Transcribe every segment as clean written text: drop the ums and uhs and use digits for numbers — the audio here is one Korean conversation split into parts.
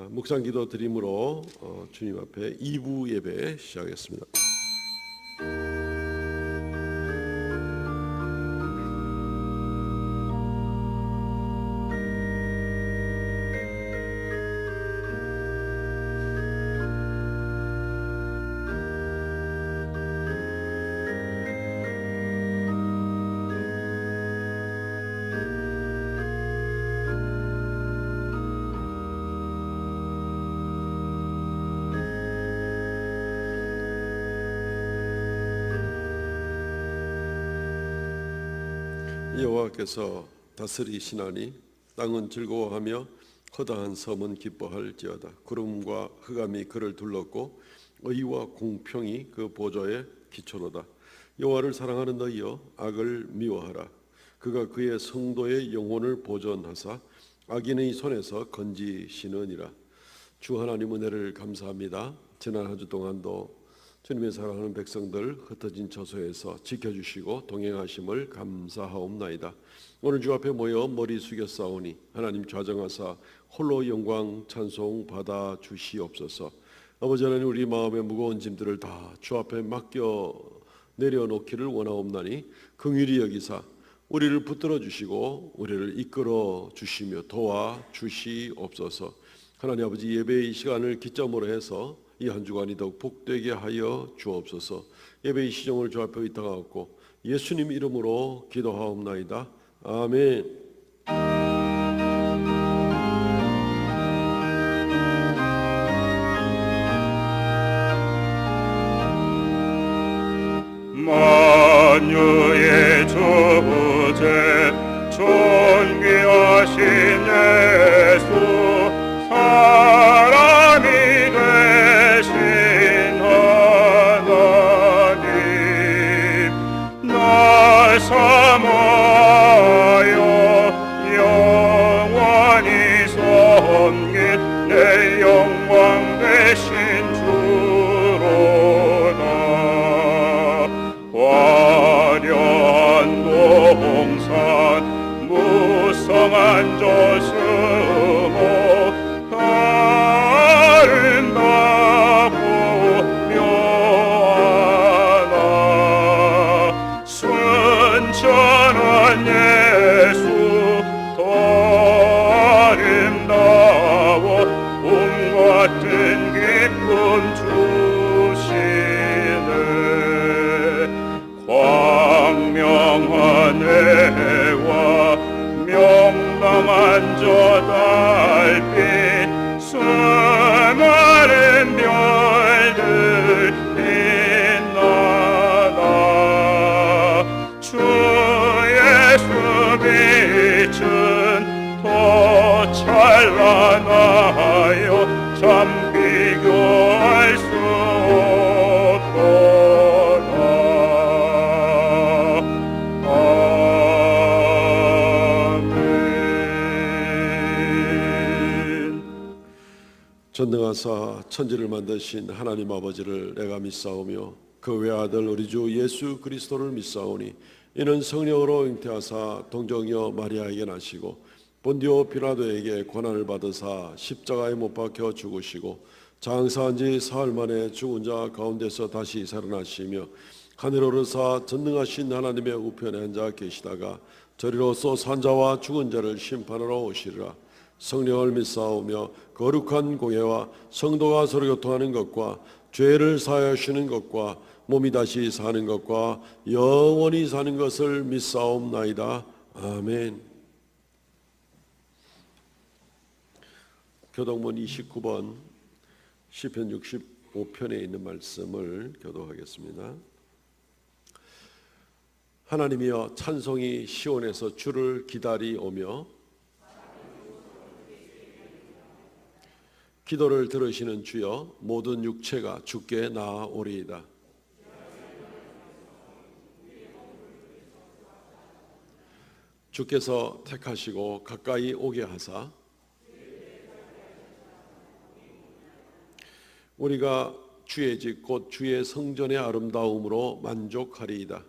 묵상 기도 드림으로 주님 앞에 2부 예배 시작하겠습니다. 여호와께서 다스리시나니 땅은 즐거워하며 허다한 섬은 기뻐할지어다. 구름과 흑암이 그를 둘렀고 의와 공평이 그 보좌의 기초로다. 여호와를 사랑하는 너희여 악을 미워하라. 그가 그의 성도의 영혼을 보존하사 악인의 손에서 건지시느니라. 주 하나님 은혜를 감사합니다. 지난 한 주 동안도 주님의 사랑하는 백성들 흩어진 처소에서 지켜주시고 동행하심을 감사하옵나이다. 오늘 주 앞에 모여 머리 숙여 싸우니 하나님 좌정하사 홀로 영광 찬송 받아 주시옵소서. 아버지 하나님, 우리 마음의 무거운 짐들을 다 주 앞에 맡겨 내려놓기를 원하옵나니 긍휼히 여기사 우리를 붙들어 주시고 우리를 이끌어 주시며 도와 주시옵소서. 하나님 아버지, 예배의 시간을 기점으로 해서 이 한 주간이 더욱 복되게 하여 주옵소서. 예배의 시정을 주 앞에 의탁하옵고 예수님 이름으로 기도하옵나이다. 아멘. 만유의 주제 존귀하신 예수, 사람이 되신 하나님, 날 삼아요 영원히 섬길 내 영광 되신 주로다. 화려한 동산 무성한 저승호 아름다고 묘하나 순천한 예수 더 아름다워 봄 같은 기쁨 주시네. 광명한 해와 명랑한 저 달빛, 수많은 별들 빛나나 주 예수 빛은 더 찬란하여 참 비교할 수 없도다. 전능하사 천지를 만드신 하나님 아버지를 내가 믿사오며 그 외아들 우리 주 예수 그리스도를 믿사오니 이는 성령으로 잉태하사 동정녀 마리아에게 나시고 본디오 빌라도에게 고난을 받으사 십자가에 못 박혀 죽으시고 장사한 지 사흘 만에 죽은 자 가운데서 다시 살아나시며 하늘 오르사 전능하신 하나님의 우편에 앉아 계시다가 저리로서 산자와 죽은 자를 심판하러 오시리라. 성령을 믿사오며 거룩한 공예와 성도가 서로 교통하는 것과 죄를 사하시는 것과 몸이 다시 사는 것과 영원히 사는 것을 믿사옵나이다. 아멘. 교독문 29번 시편 65편에 있는 말씀을 교독하겠습니다. 하나님이여, 찬송이 시온에서 주를 기다리오며 기도를 들으시는 주여, 모든 육체가 주께 나아오리이다. 주께서 택하시고 가까이 오게 하사 우리가 주의 집 곧 주의 성전의 아름다움으로 만족하리이다.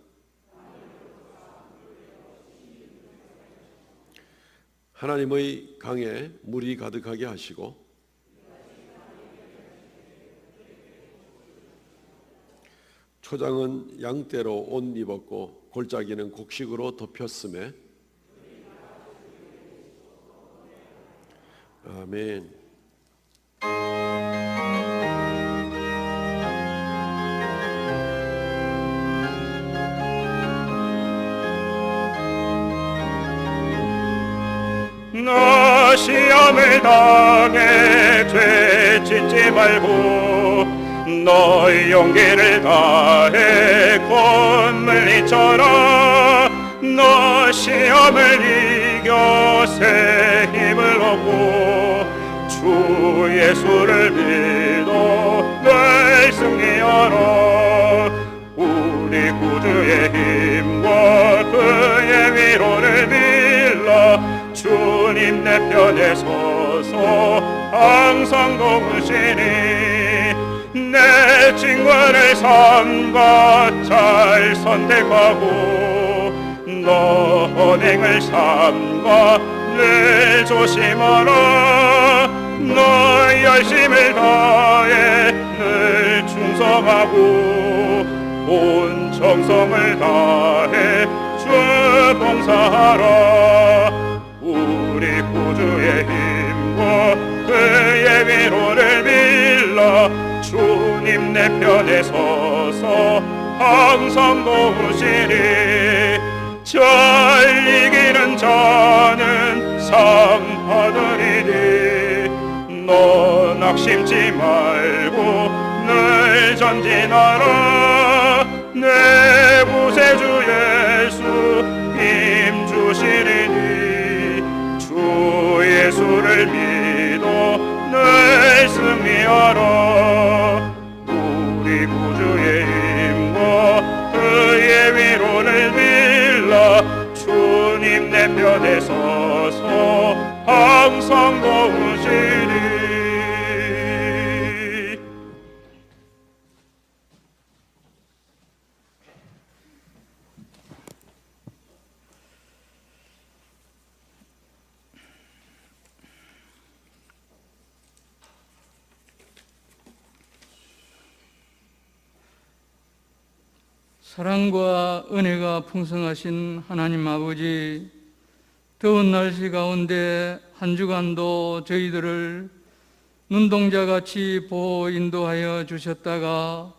하나님의 강에 물이 가득하게 하시고 초장은 양떼로 옷 입었고 골짜기는 곡식으로 덮였음에 아멘. 너 시험을 당해 되찾지 말고 너의 용기를 다해 곧 물리쳐라. 너 시험을 이겨 새 힘을 얻고 주 예수를 믿어 늘 승리하라. 우리 구주의 힘과 그의 위로를 빌라. 주님 내 편에 서서 항상 도우시니 내 친구를 삼가 잘 선택하고 너 언행을 삼가 늘 조심하라. 너 열심을 다해 늘 충성하고 온 정성을 다해 주 봉사하라. 우리 구주의 힘과 그의 위로를 빌라. 주님 내 편에 서서 항상 도우시리. 잘 이기는 자는 상 받으리니 너 낙심치 말고 늘 전진하라. 내 구세주 예수 힘 주시리니 주 예수를 믿어 늘 승리하라. 우리 구주의 힘과 그의 위로를 빌라. 주님 내 편에 서서 항상 도우시리. 사랑과 은혜가 풍성하신 하나님 아버지, 더운 날씨 가운데 한 주간도 저희들을 눈동자같이 보호 인도하여 주셨다가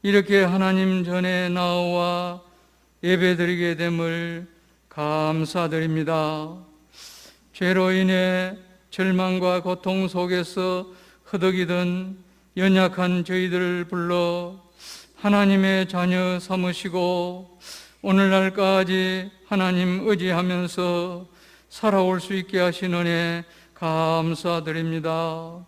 이렇게 하나님 전에 나와 예배드리게 됨을 감사드립니다. 죄로 인해 절망과 고통 속에서 허덕이던 연약한 저희들을 불러 하나님의 자녀 삼으시고 오늘날까지 하나님 의지하면서 살아올 수 있게 하신 은혜 감사드립니다.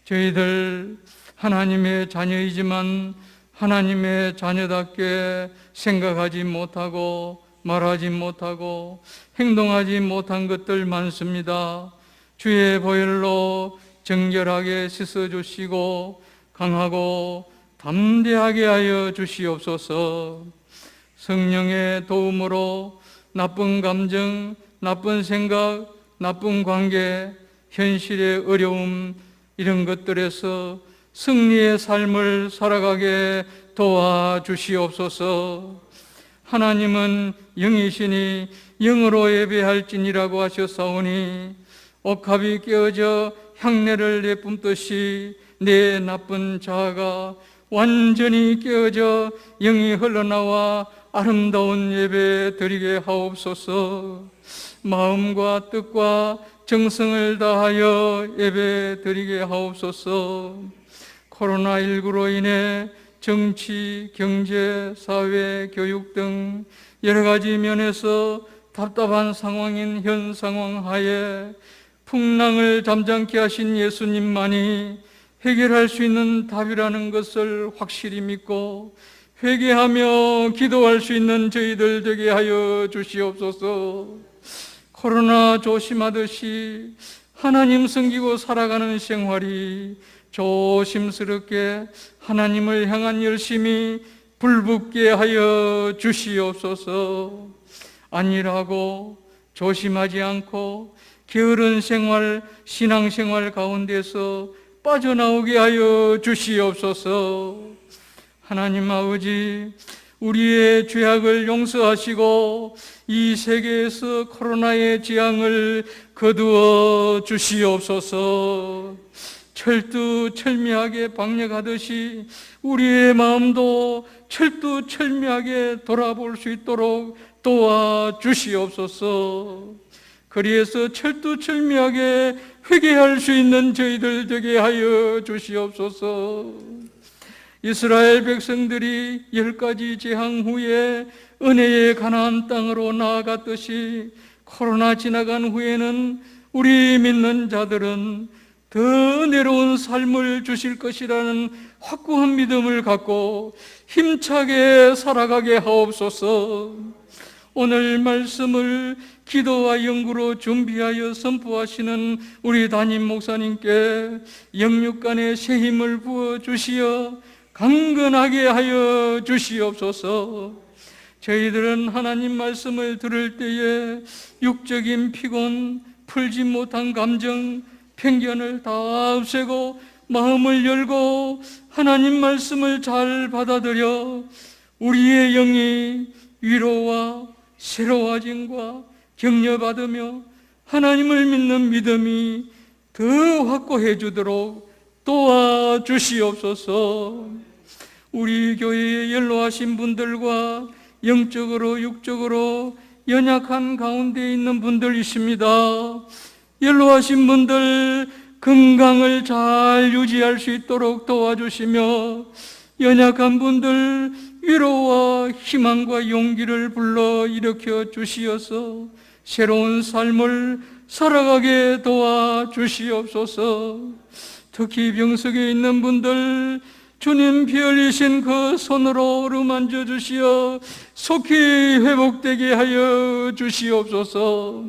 저희들 하나님의 자녀이지만 하나님의 자녀답게 생각하지 못하고 말하지 못하고 행동하지 못한 것들 많습니다. 주의 보혈로 정결하게 씻어주시고 강하고 담대하게 하여 주시옵소서. 성령의 도움으로 나쁜 감정, 나쁜 생각, 나쁜 관계, 현실의 어려움 이런 것들에서 승리의 삶을 살아가게 도와주시옵소서. 하나님은 영이시니 영으로 예배할지니라고 하셨사오니 옥합이 깨어져 향내를 내뿜듯이 내 나쁜 자아가 완전히 깨어져 영이 흘러나와 아름다운 예배 드리게 하옵소서. 마음과 뜻과 정성을 다하여 예배 드리게 하옵소서. 코로나19로 인해 정치, 경제, 사회, 교육 등 여러 가지 면에서 답답한 상황인 현 상황 하에 풍랑을 잠잠케 하신 예수님만이 해결할 수 있는 답이라는 것을 확실히 믿고 회개하며 기도할 수 있는 저희들 되게 하여 주시옵소서. 코로나 조심하듯이 하나님 섬기고 살아가는 생활이 조심스럽게 하나님을 향한 열심이 불붙게 하여 주시옵소서. 안일하고 조심하지 않고 게으른 생활, 신앙생활 가운데서 빠져나오게 하여 주시옵소서. 하나님 아버지, 우리의 죄악을 용서하시고 이 세계에서 코로나의 재앙을 거두어 주시옵소서. 철두철미하게 방역하듯이 우리의 마음도 철두철미하게 돌아볼 수 있도록 도와주시옵소서. 그리해서 철두철미하게 회개할 수 있는 저희들 되게 하여 주시옵소서. 이스라엘 백성들이 10가지 재앙 후에 은혜의 가나안 땅으로 나아갔듯이 코로나 지나간 후에는 우리 믿는 자들은 더 내려온 삶을 주실 것이라는 확고한 믿음을 갖고 힘차게 살아가게 하옵소서. 오늘 말씀을 기도와 연구로 준비하여 선포하시는 우리 담임 목사님께 영육간에 새 힘을 부어 주시어 강건하게 하여 주시옵소서. 저희들은 하나님 말씀을 들을 때에 육적인 피곤, 풀지 못한 감정, 편견을 다 없애고 마음을 열고 하나님 말씀을 잘 받아들여 우리의 영이 위로와 새로워짐과 격려받으며 하나님을 믿는 믿음이 더 확고해지도록 도와주시옵소서. 우리 교회에 연로하신 분들과 영적으로 육적으로 연약한 가운데 있는 분들이십니다. 연로하신 분들 건강을 잘 유지할 수 있도록 도와주시며 연약한 분들 위로와 희망과 용기를 불러 일으켜 주시어서 새로운 삶을 살아가게 도와주시옵소서. 특히 병석에 있는 분들 주님 피 흘리신 그 손으로 어루만져 주시어 속히 회복되게 하여 주시옵소서.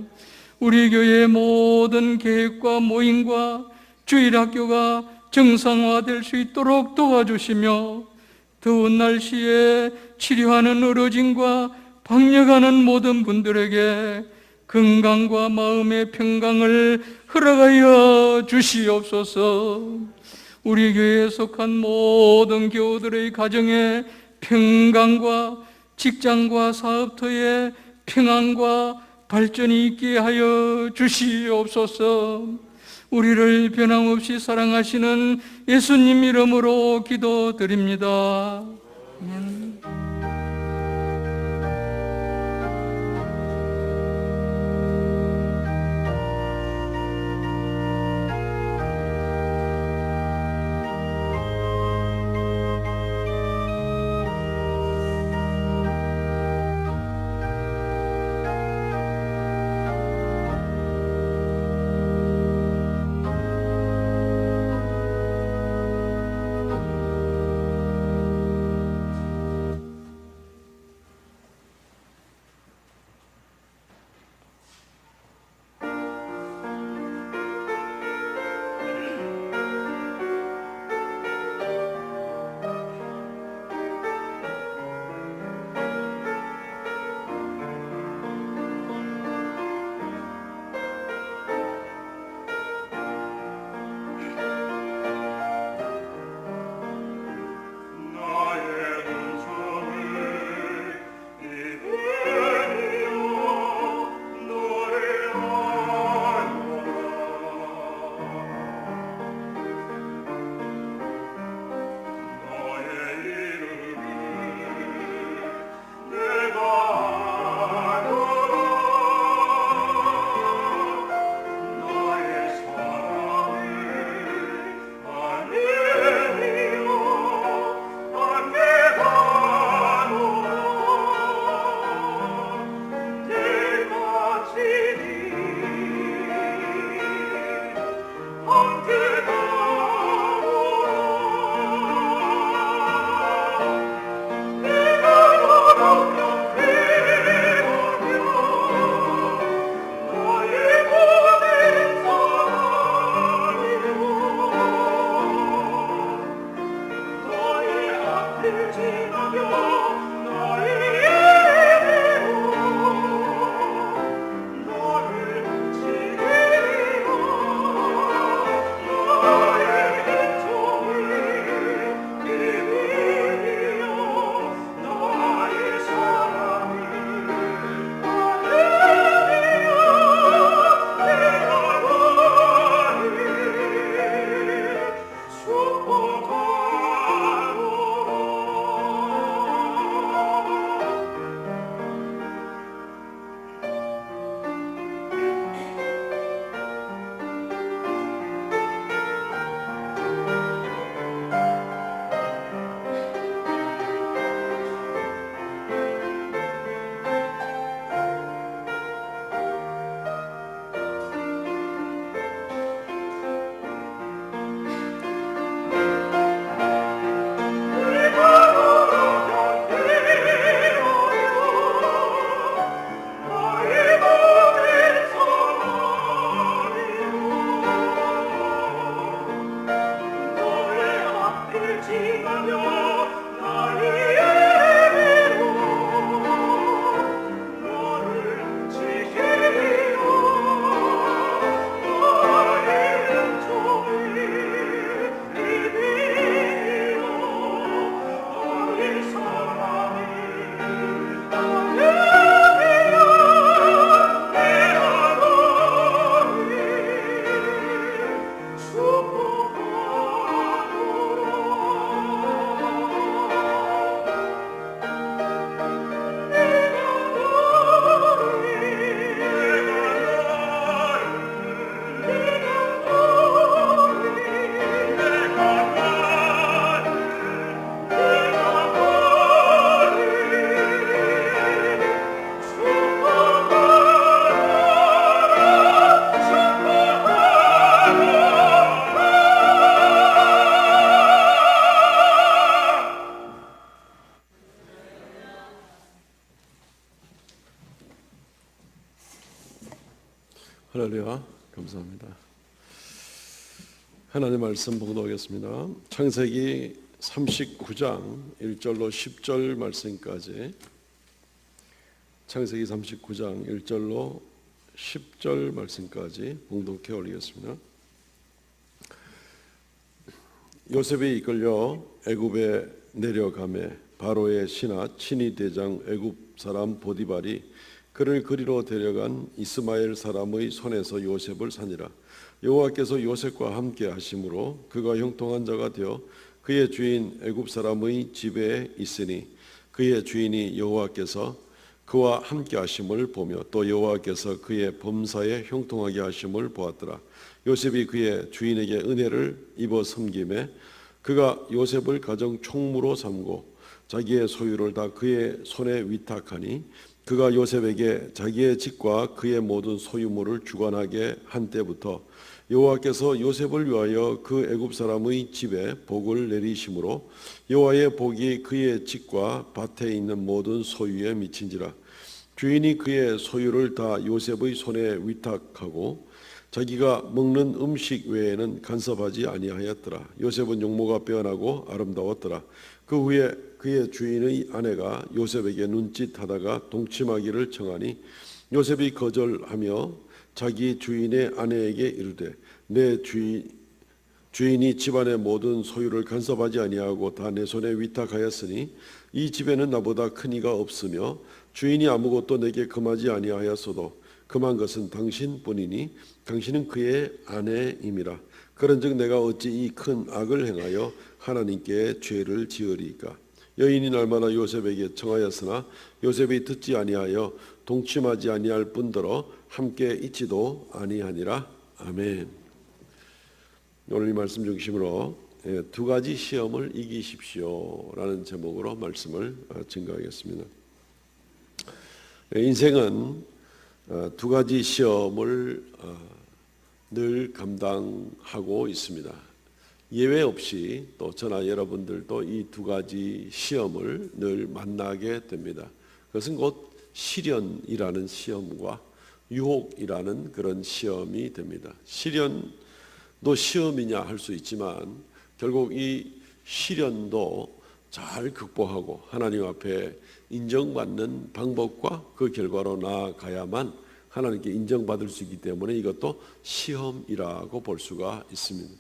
우리 교회의 모든 계획과 모임과 주일학교가 정상화될 수 있도록 도와주시며 더운 날씨에 치료하는 어르신과 방역하는 모든 분들에게 건강과 마음의 평강을 허락하여 주시옵소서. 우리 교회에 속한 모든 교우들의 가정에 평강과 직장과 사업터에 평안과 발전이 있게 하여 주시옵소서. 우리를 변함없이 사랑하시는 예수님 이름으로 기도드립니다. 아멘. 할렐루야, 감사합니다. 하나님의 말씀 봉독하겠습니다. 창세기 39장 1절로 10절 말씀까지, 창세기 39장 1절로 10절 말씀까지 봉독해 올리겠습니다. 요셉이 이끌려 애굽에 내려가매 바로의 신하 친위 대장 애굽 사람 보디발이 그를 그리로 데려간 이스마엘 사람의 손에서 요셉을 사니라. 여호와께서 요셉과 함께 하심으로 그가 형통한 자가 되어 그의 주인 애굽 사람의 집에 있으니 그의 주인이 여호와께서 그와 함께 하심을 보며 또 여호와께서 그의 범사에 형통하게 하심을 보았더라. 요셉이 그의 주인에게 은혜를 입어 섬김에 그가 요셉을 가정 총무로 삼고 자기의 소유를 다 그의 손에 위탁하니 그가 요셉에게 자기의 집과 그의 모든 소유물을 주관하게 한 때부터 여호와께서 요셉을 위하여 그 애굽 사람의 집에 복을 내리심으로 여호와의 복이 그의 집과 밭에 있는 모든 소유에 미친지라. 주인이 그의 소유를 다 요셉의 손에 위탁하고 자기가 먹는 음식 외에는 간섭하지 아니하였더라. 요셉은 용모가 빼어나고 아름다웠더라. 그 후에 그의 주인의 아내가 요셉에게 눈짓하다가 동침하기를 청하니 요셉이 거절하며 자기 주인의 아내에게 이르되 내 주인이 집안의 모든 소유를 간섭하지 아니하고 다 내 손에 위탁하였으니 이 집에는 나보다 큰 이가 없으며 주인이 아무것도 내게 금하지 아니하였어도 금한 것은 당신뿐이니 당신은 그의 아내임이라. 그런즉 내가 어찌 이 큰 악을 행하여 하나님께 죄를 지으리까. 여인이 날마다 요셉에게 청하였으나 요셉이 듣지 아니하여 동침하지 아니할 뿐더러 함께 있지도 아니하니라. 아멘. 오늘 이 말씀 중심으로 두 가지 시험을 이기십시오라는 제목으로 말씀을 증거하겠습니다. 인생은 두 가지 시험을 늘 감당하고 있습니다. 예외 없이 또 저나 여러분들도 이 두 가지 시험을 늘 만나게 됩니다. 그것은 곧 시련이라는 시험과 유혹이라는 그런 시험이 됩니다. 시련도 시험이냐 할 수 있지만 결국 이 시련도 잘 극복하고 하나님 앞에 인정받는 방법과 그 결과로 나아가야만 하나님께 인정받을 수 있기 때문에 이것도 시험이라고 볼 수가 있습니다.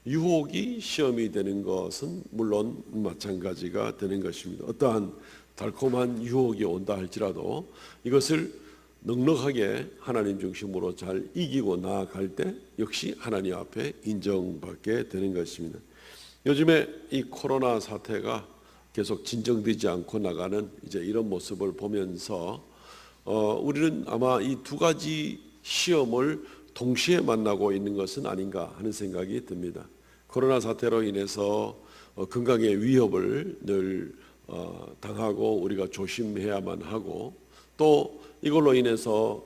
유혹이 시험이 되는 것은 물론 마찬가지가 되는 것입니다. 어떠한 달콤한 유혹이 온다 할지라도 이것을 넉넉하게 하나님 중심으로 잘 이기고 나아갈 때 역시 하나님 앞에 인정받게 되는 것입니다. 요즘에 이 코로나 사태가 계속 진정되지 않고 나가는 이제 이런 모습을 보면서 우리는 아마 이 두 가지 시험을 동시에 만나고 있는 것은 아닌가 하는 생각이 듭니다. 코로나 사태로 인해서 건강의 위협을 늘 당하고 우리가 조심해야만 하고 또 이걸로 인해서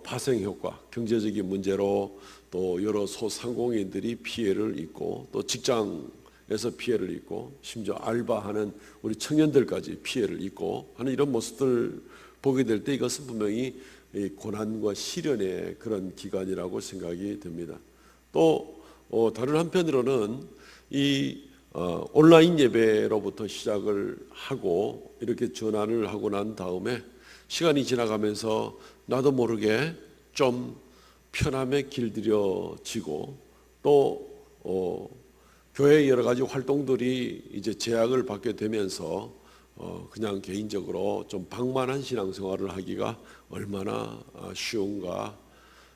파생 효과, 경제적인 문제로 또 여러 소상공인들이 피해를 입고 또 직장에서 피해를 입고 심지어 알바하는 우리 청년들까지 피해를 입고 하는 이런 모습들 보게 될 때 이것은 분명히 고난과 시련의 그런 기간이라고 생각이 됩니다. 또 다른 한편으로는 이 온라인 예배로부터 시작을 하고 이렇게 전환을 하고 난 다음에 시간이 지나가면서 나도 모르게 좀 편함에 길들여지고 또 교회의 여러 가지 활동들이 이제 제약을 받게 되면서 그냥 개인적으로 좀 방만한 신앙생활을 하기가 얼마나 쉬운가.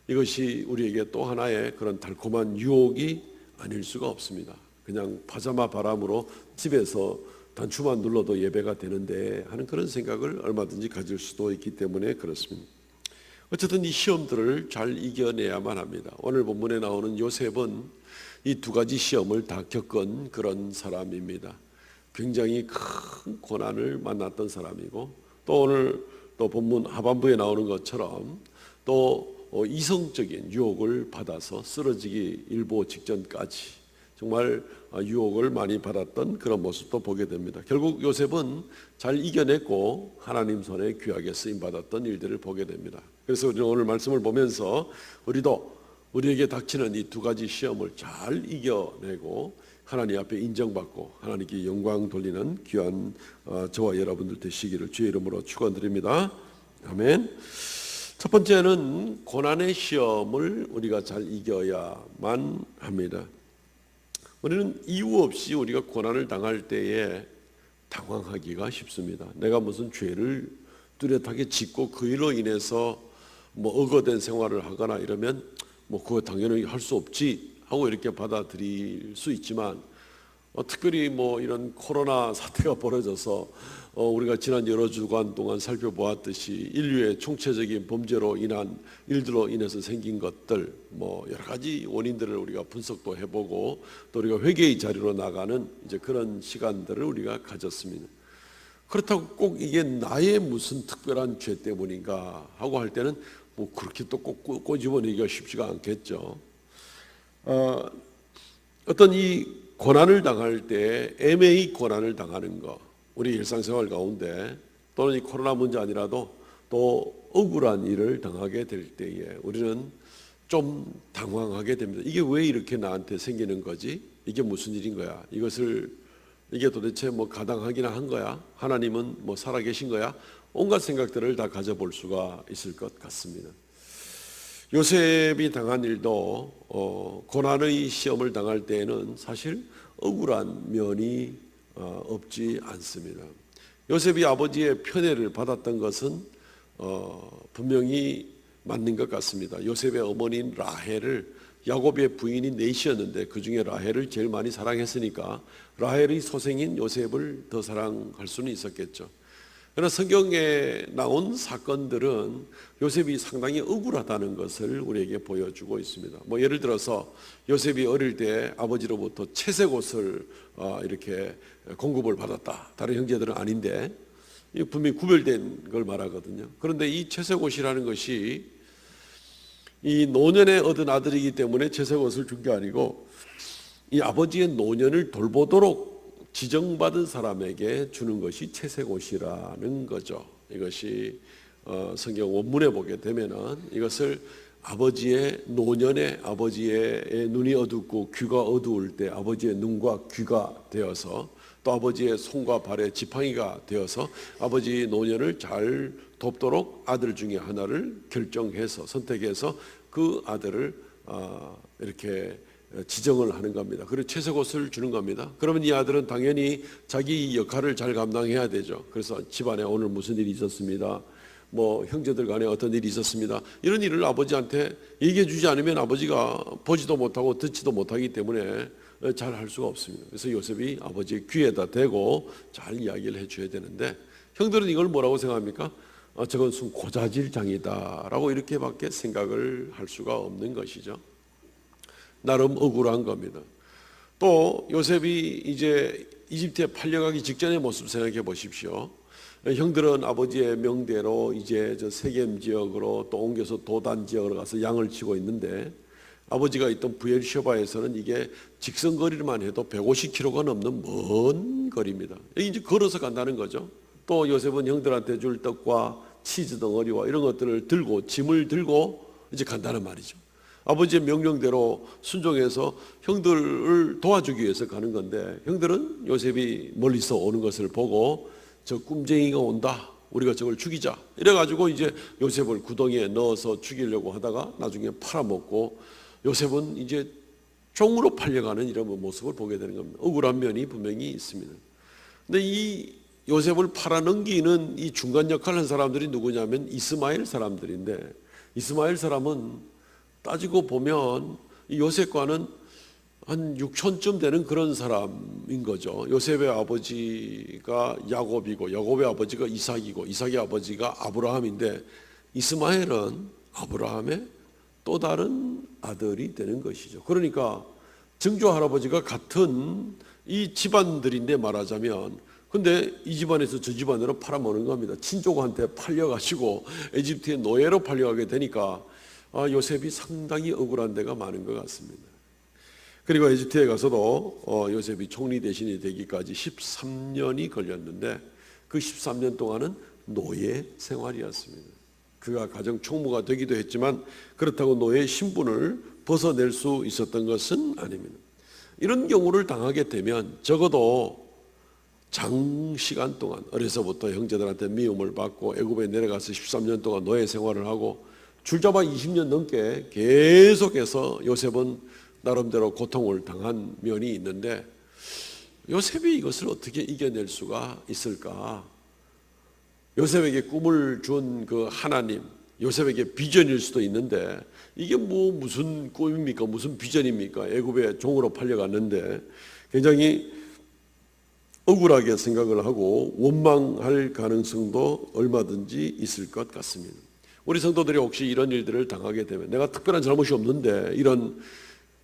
이것이 우리에게 또 하나의 그런 달콤한 유혹이 아닐 수가 없습니다. 그냥 파자마 바람으로 집에서 단추만 눌러도 예배가 되는데 하는 그런 생각을 얼마든지 가질 수도 있기 때문에 그렇습니다. 어쨌든 이 시험들을 잘 이겨내야만 합니다. 오늘 본문에 나오는 요셉은 이 두 가지 시험을 다 겪은 그런 사람입니다. 굉장히 큰 고난을 만났던 사람이고 또 오늘 또 본문 하반부에 나오는 것처럼 또 이성적인 유혹을 받아서 쓰러지기 일보 직전까지 정말 유혹을 많이 받았던 그런 모습도 보게 됩니다. 결국 요셉은 잘 이겨냈고 하나님 손에 귀하게 쓰임받았던 일들을 보게 됩니다. 그래서 우리는 오늘 말씀을 보면서 우리에게 닥치는 이 두 가지 시험을 잘 이겨내고 하나님 앞에 인정받고 하나님께 영광 돌리는 귀한 저와 여러분들 되시기를 주의 이름으로 축원드립니다. 아멘. 첫 번째는 고난의 시험을 우리가 잘 이겨야만 합니다. 우리는 이유 없이 우리가 고난을 당할 때에 당황하기가 쉽습니다. 내가 무슨 죄를 뚜렷하게 짓고 그 일로 인해서 억어된 생활을 하거나 이러면 그거 당연히 할 수 없지 하고 이렇게 받아들일 수 있지만 특별히 이런 코로나 사태가 벌어져서 우리가 지난 여러 주간 동안 살펴보았듯이 인류의 총체적인 범죄로 인한 일들로 인해서 생긴 것들 여러 가지 원인들을 우리가 분석도 해보고 또 우리가 회개의 자리로 나가는 이제 그런 시간들을 우리가 가졌습니다. 그렇다고 꼭 이게 나의 무슨 특별한 죄 때문인가 하고 할 때는 그렇게 또 꼭 꼬집어내기가 쉽지가 않겠죠. 어떤 이 고난을 당할 때 애매히 고난을 당하는 것, 우리 일상생활 가운데 또는 이 코로나 문제 아니라도 또 억울한 일을 당하게 될 때에 우리는 좀 당황하게 됩니다. 이게 왜 이렇게 나한테 생기는 거지? 이게 무슨 일인 거야? 이게 도대체 가당하기나 한 거야? 하나님은 살아계신 거야? 온갖 생각들을 다 가져볼 수가 있을 것 같습니다. 요셉이 당한 일도 고난의 시험을 당할 때에는 사실 억울한 면이 없지 않습니다. 요셉이 아버지의 편애를 받았던 것은 분명히 맞는 것 같습니다. 요셉의 어머니인 라헬을 야곱의 부인이 넷이었는데 그 중에 라헬을 제일 많이 사랑했으니까 라헬의 소생인 요셉을 더 사랑할 수는 있었겠죠. 그러나 성경에 나온 사건들은 요셉이 상당히 억울하다는 것을 우리에게 보여주고 있습니다. 예를 들어서 요셉이 어릴 때 아버지로부터 채색 옷을 이렇게 공급을 받았다. 다른 형제들은 아닌데 분명히 구별된 걸 말하거든요. 그런데 이 채색 옷이라는 것이 이 노년에 얻은 아들이기 때문에 채색 옷을 준 게 아니고 이 아버지의 노년을 돌보도록 지정받은 사람에게 주는 것이 채색 옷이라는 거죠. 이것이 성경 원문에 보게 되면은 이것을 아버지의 노년에 아버지의 눈이 어둡고 귀가 어두울 때 아버지의 눈과 귀가 되어서 또 아버지의 손과 발의 지팡이가 되어서 아버지의 노년을 잘 돕도록 아들 중에 하나를 결정해서 선택해서 그 아들을 이렇게 지정을 하는 겁니다. 그리고 채색 옷을 주는 겁니다. 그러면 이 아들은 당연히 자기 역할을 잘 감당해야 되죠. 그래서 집안에 오늘 무슨 일이 있었습니다. 형제들 간에 어떤 일이 있었습니다. 이런 일을 아버지한테 얘기해 주지 않으면 아버지가 보지도 못하고 듣지도 못하기 때문에 잘 할 수가 없습니다. 그래서 요셉이 아버지의 귀에다 대고 잘 이야기를 해줘야 되는데 형들은 이걸 뭐라고 생각합니까? 저건 순 고자질장이다 라고 이렇게밖에 생각을 할 수가 없는 것이죠. 나름 억울한 겁니다. 또 요셉이 이제 이집트에 팔려가기 직전의 모습 생각해 보십시오. 형들은 아버지의 명대로 이제 저 세겜 지역으로 또 옮겨서 도단 지역으로 가서 양을 치고 있는데 아버지가 있던 부엘셰바에서는 이게 직선거리만 해도 150km가 넘는 먼 거리입니다. 여기 이제 걸어서 간다는 거죠. 또 요셉은 형들한테 줄 떡과 치즈 덩어리와 이런 것들을 들고 짐을 들고 이제 간다는 말이죠. 아버지의 명령대로 순종해서 형들을 도와주기 위해서 가는 건데 형들은 요셉이 멀리서 오는 것을 보고 저 꿈쟁이가 온다. 우리가 저걸 죽이자. 이래가지고 이제 요셉을 구덩이에 넣어서 죽이려고 하다가 나중에 팔아먹고 요셉은 이제 종으로 팔려가는 이런 모습을 보게 되는 겁니다. 억울한 면이 분명히 있습니다. 근데 이 요셉을 팔아넘기는 이 중간 역할을 한 사람들이 누구냐면 이스마엘 사람들인데 이스마엘 사람은 따지고 보면 이 요셉과는 한 6촌쯤 되는 그런 사람인 거죠. 요셉의 아버지가 야곱이고 야곱의 아버지가 이삭이고 이삭의 아버지가 아브라함인데 이스마엘은 아브라함의 또 다른 아들이 되는 것이죠. 그러니까 증조 할아버지가 같은 이 집안들인데 말하자면 근데 이 집안에서 저 집안으로 팔아먹는 겁니다. 친족한테 팔려가지고 에집트의 노예로 팔려가게 되니까 요셉이 상당히 억울한 데가 많은 것 같습니다. 그리고 에집트에 가서도 요셉이 총리 대신이 되기까지 13년이 걸렸는데 그 13년 동안은 노예 생활이었습니다. 그가 가정 총무가 되기도 했지만 그렇다고 노예 신분을 벗어낼 수 있었던 것은 아닙니다. 이런 경우를 당하게 되면 적어도 장시간 동안 어려서부터 형제들한테 미움을 받고 애굽에 내려가서 13년 동안 노예 생활을 하고 줄잡아 20년 넘게 계속해서 요셉은 나름대로 고통을 당한 면이 있는데 요셉이 이것을 어떻게 이겨낼 수가 있을까? 요셉에게 꿈을 준 그 하나님, 요셉에게 비전일 수도 있는데 이게 뭐 무슨 꿈입니까? 무슨 비전입니까? 애굽의 종으로 팔려갔는데 굉장히 억울하게 생각을 하고 원망할 가능성도 얼마든지 있을 것 같습니다. 우리 성도들이 혹시 이런 일들을 당하게 되면 내가 특별한 잘못이 없는데 이런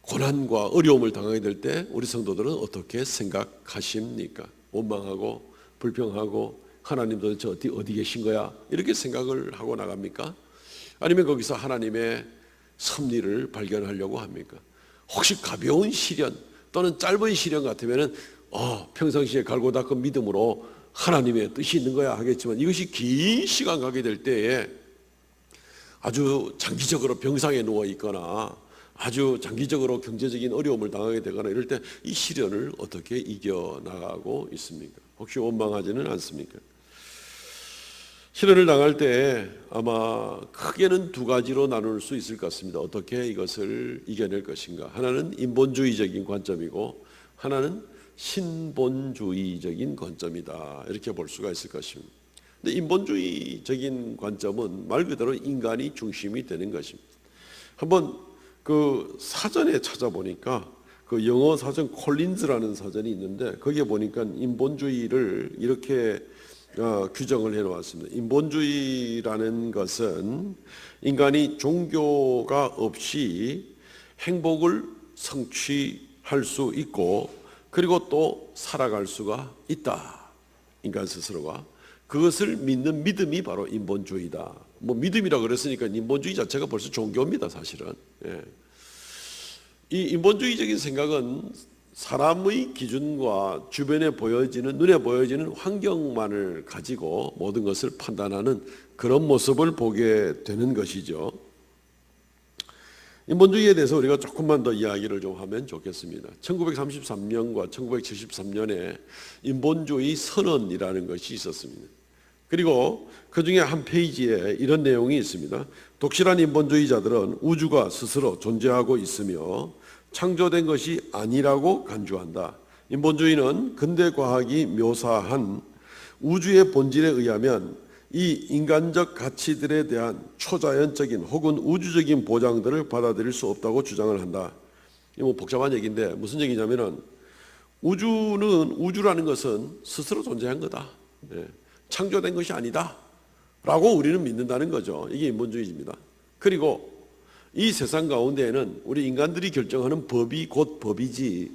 고난과 어려움을 당하게 될 때 우리 성도들은 어떻게 생각하십니까? 원망하고 불평하고 하나님 도대체 어디 계신 거야? 이렇게 생각을 하고 나갑니까? 아니면 거기서 하나님의 섭리를 발견하려고 합니까? 혹시 가벼운 시련 또는 짧은 시련 같으면은 평상시에 갈고 닦은 믿음으로 하나님의 뜻이 있는 거야 하겠지만 이것이 긴 시간 가게 될 때에 아주 장기적으로 병상에 누워 있거나 아주 장기적으로 경제적인 어려움을 당하게 되거나 이럴 때 이 시련을 어떻게 이겨나가고 있습니까? 혹시 원망하지는 않습니까? 시련을 당할 때 아마 크게는 두 가지로 나눌 수 있을 것 같습니다. 어떻게 이것을 이겨낼 것인가? 하나는 인본주의적인 관점이고 하나는 신본주의적인 관점이다. 이렇게 볼 수가 있을 것입니다. 근데 인본주의적인 관점은 말 그대로 인간이 중심이 되는 것입니다. 한번 그 사전에 찾아보니까 그 영어 사전 콜린즈라는 사전이 있는데 거기에 보니까 인본주의를 이렇게 규정을 해놓았습니다. 인본주의라는 것은 인간이 종교가 없이 행복을 성취할 수 있고 그리고 또 살아갈 수가 있다. 인간 스스로가 그것을 믿는 믿음이 바로 인본주의다. 뭐 믿음이라 그랬으니까 인본주의 자체가 벌써 종교입니다, 사실은. 이 인본주의적인 생각은 사람의 기준과 주변에 보여지는 눈에 보여지는 환경만을 가지고 모든 것을 판단하는 그런 모습을 보게 되는 것이죠. 인본주의에 대해서 우리가 조금만 더 이야기를 좀 하면 좋겠습니다. 1933년과 1973년에 인본주의 선언이라는 것이 있었습니다. 그리고 그 중에 한 페이지에 이런 내용이 있습니다. 독실한 인본주의자들은 우주가 스스로 존재하고 있으며 창조된 것이 아니라고 간주한다. 인본주의는 근대 과학이 묘사한 우주의 본질에 의하면 이 인간적 가치들에 대한 초자연적인 혹은 우주적인 보장들을 받아들일 수 없다고 주장을 한다. 이거 뭐 복잡한 얘기인데 무슨 얘기냐면은 우주라는 것은 스스로 존재한 거다. 창조된 것이 아니다. 라고 우리는 믿는다는 거죠. 이게 인본주의입니다. 그리고 이 세상 가운데에는 우리 인간들이 결정하는 법이 곧 법이지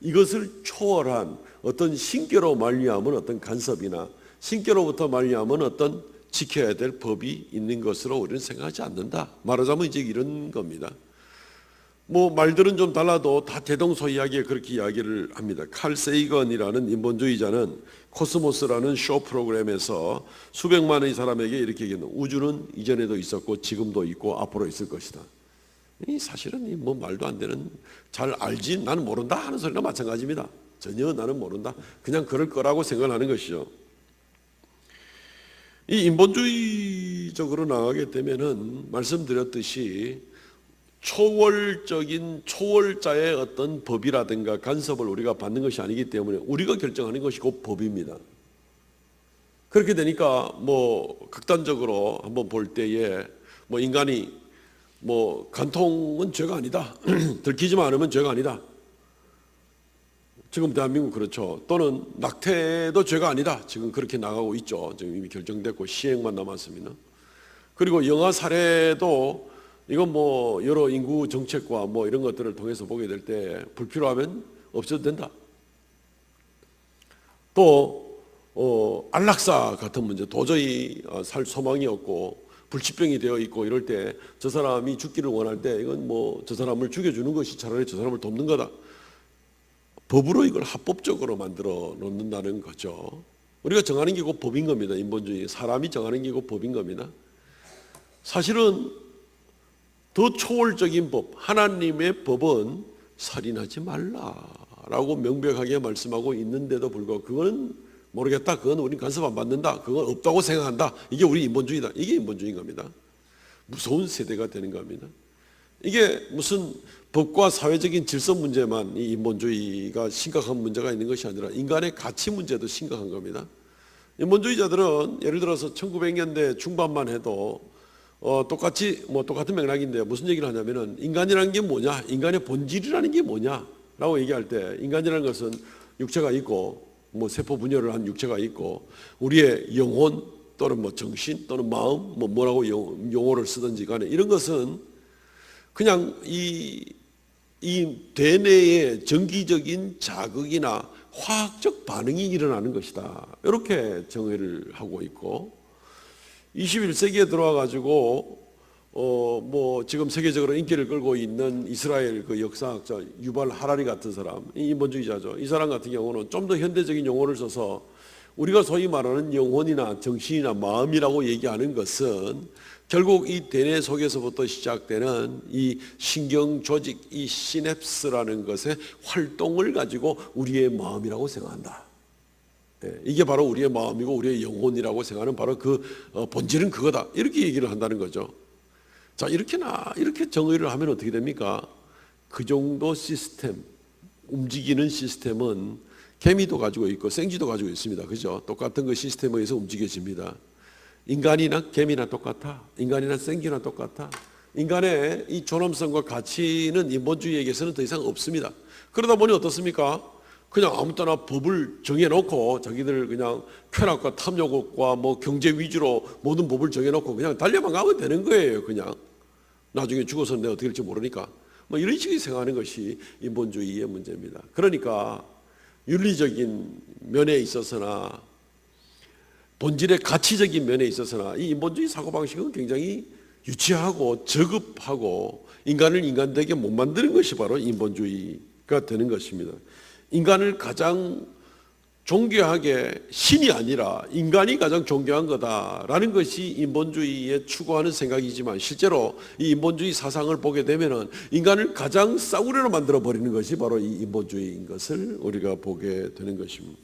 이것을 초월한 어떤 신께로 말미암은 어떤 간섭이나 신께로부터 말미암은 어떤 지켜야 될 법이 있는 것으로 우리는 생각하지 않는다. 말하자면 이제 이런 겁니다. 뭐 말들은 좀 달라도 다 대동소이하게 그렇게 이야기를 합니다. 칼 세이건이라는 인본주의자는 코스모스라는 쇼 프로그램에서 수백만의 사람에게 이렇게 얘기했는데 우주는 이전에도 있었고 지금도 있고 앞으로 있을 것이다. 이 사실은 뭐 말도 안 되는 잘 알지 나는 모른다 하는 소리나 마찬가지입니다. 전혀 나는 모른다. 그냥 그럴 거라고 생각하는 것이죠. 이 인본주의적으로 나가게 되면은 말씀드렸듯이 초월자의 어떤 법이라든가 간섭을 우리가 받는 것이 아니기 때문에 우리가 결정하는 것이 곧 법입니다. 그렇게 되니까 뭐 극단적으로 한번 볼 때에 뭐 인간이 뭐 간통은 죄가 아니다. 들키지만 않으면 죄가 아니다. 지금 대한민국 그렇죠. 또는 낙태도 죄가 아니다. 지금 그렇게 나가고 있죠. 지금 이미 결정됐고 시행만 남았습니다. 그리고 영아 살해도 이건 뭐 여러 인구 정책과 뭐 이런 것들을 통해서 보게 될 때 불필요하면 없어도 된다. 또 안락사 같은 문제 도저히 살 소망이 없고 불치병이 되어 있고 이럴 때 저 사람이 죽기를 원할 때 이건 뭐 저 사람을 죽여주는 것이 차라리 저 사람을 돕는 거다. 법으로 이걸 합법적으로 만들어 놓는다는 거죠. 우리가 정하는 게 곧 법인 겁니다. 인본주의 사람이 정하는 게 곧 법인 겁니다. 사실은 더 초월적인 법, 하나님의 법은 살인하지 말라라고 명백하게 말씀하고 있는데도 불구하고 그건 모르겠다, 그건 우린 간섭 안 받는다, 그건 없다고 생각한다, 이게 우리 인본주의다. 이게 인본주의인 겁니다. 무서운 세대가 되는 겁니다. 이게 무슨 법과 사회적인 질서 문제만 이 인본주의가 심각한 문제가 있는 것이 아니라 인간의 가치 문제도 심각한 겁니다. 인본주의자들은 예를 들어서 1900년대 중반만 해도 똑같은 맥락인데요. 무슨 얘기를 하냐면은 인간이라는 게 뭐냐, 인간의 본질이라는 게 뭐냐라고 얘기할 때 인간이라는 것은 육체가 있고 세포 분열을 한 육체가 있고 우리의 영혼 또는 정신 또는 마음 뭐라고 용어를 쓰든지 간에 이런 것은 그냥 이 대뇌의 정기적인 자극이나 화학적 반응이 일어나는 것이다. 이렇게 정의를 하고 있고 21세기에 들어와 가지고 지금 세계적으로 인기를 끌고 있는 이스라엘 그 역사학자 유발 하라리 같은 사람, 이 인본주의자죠. 이 사람 같은 경우는 좀 더 현대적인 용어를 써서 우리가 소위 말하는 영혼이나 정신이나 마음이라고 얘기하는 것은 결국 이 대뇌 속에서부터 시작되는 이 신경 조직, 이 시냅스라는 것의 활동을 가지고 우리의 마음이라고 생각한다. 이게 바로 우리의 마음이고 우리의 영혼이라고 생각하는 바로 그 본질은 그거다. 이렇게 얘기를 한다는 거죠. 자, 이렇게 정의를 하면 어떻게 됩니까? 그 정도 시스템, 움직이는 시스템은 개미도 가지고 있고 생쥐도 가지고 있습니다. 그죠? 똑같은 그 시스템에 의해서 움직여집니다. 인간이나 개미나 똑같아. 인간이나 생쥐나 똑같아. 인간의 이 존엄성과 가치는 인본주의에게서는 더 이상 없습니다. 그러다 보니 어떻습니까? 그냥 아무 때나 법을 정해놓고 자기들 그냥 쾌락과 탐욕과 경제 위주로 모든 법을 정해놓고 그냥 달려만 가면 되는 거예요. 그냥 나중에 죽어서 내가 어떻게 될지 모르니까 이런 식의 생각하는 것이 인본주의의 문제입니다. 그러니까 윤리적인 면에 있어서나 본질의 가치적인 면에 있어서나 이 인본주의 사고방식은 굉장히 유치하고 저급하고 인간을 인간되게 못 만드는 것이 바로 인본주의가 되는 것입니다. 인간을 가장 존귀하게 신이 아니라 인간이 가장 존귀한 거다라는 것이 인본주의에 추구하는 생각이지만 실제로 이 인본주의 사상을 보게 되면은 인간을 가장 싸구려로 만들어 버리는 것이 바로 이 인본주의인 것을 우리가 보게 되는 것입니다.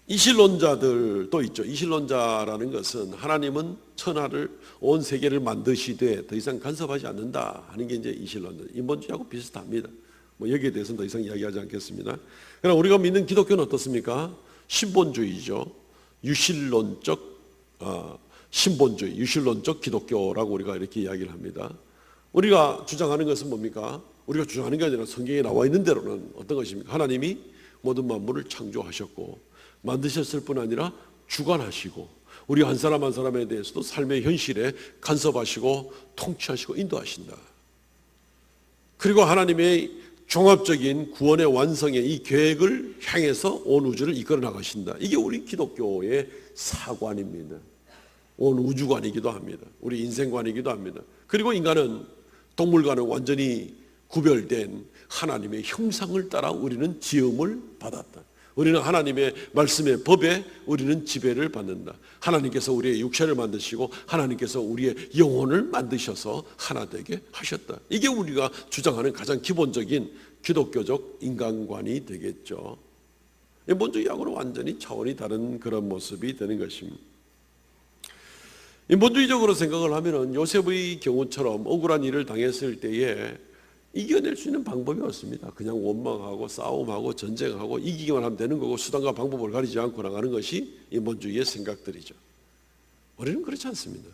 이실론자들도 있죠. 이실론자라는 것은 하나님은 천하를 온 세계를 만드시되 더 이상 간섭하지 않는다 하는 게 이제 이실론자. 인본주의하고 비슷합니다. 여기에 대해서는 더 이상 이야기하지 않겠습니다. 그러나 우리가 믿는 기독교는 어떻습니까? 신본주의죠. 유실론적 신본주의, 유실론적 기독교라고 우리가 이렇게 이야기를 합니다. 우리가 주장하는 것은 뭡니까? 우리가 주장하는 게 아니라 성경에 나와 있는 대로는 어떤 것입니까? 하나님이 모든 만물을 창조하셨고 만드셨을 뿐 아니라 주관하시고 우리 한 사람 한 사람에 대해서도 삶의 현실에 간섭하시고 통치하시고 인도하신다. 그리고 하나님의 종합적인 구원의 완성의 이 계획을 향해서 온 우주를 이끌어 나가신다. 이게 우리 기독교의 사관입니다. 온 우주관이기도 합니다. 우리 인생관이기도 합니다. 그리고 인간은 동물과는 완전히 구별된 하나님의 형상을 따라 우리는 지음을 받았다. 우리는 하나님의 말씀의 법에 우리는 지배를 받는다. 하나님께서 우리의 육체를 만드시고 하나님께서 우리의 영혼을 만드셔서 하나 되게 하셨다. 이게 우리가 주장하는 가장 기본적인 기독교적 인간관이 되겠죠. 인본주의하고는 완전히 차원이 다른 그런 모습이 되는 것입니다. 인본주의적으로 생각을 하면은 요셉의 경우처럼 억울한 일을 당했을 때에 이겨낼 수 있는 방법이 없습니다. 그냥 원망하고 싸움하고 전쟁하고 이기기만 하면 되는 거고 수단과 방법을 가리지 않고 나가는 것이 인본주의의 생각들이죠. 우리는 그렇지 않습니다.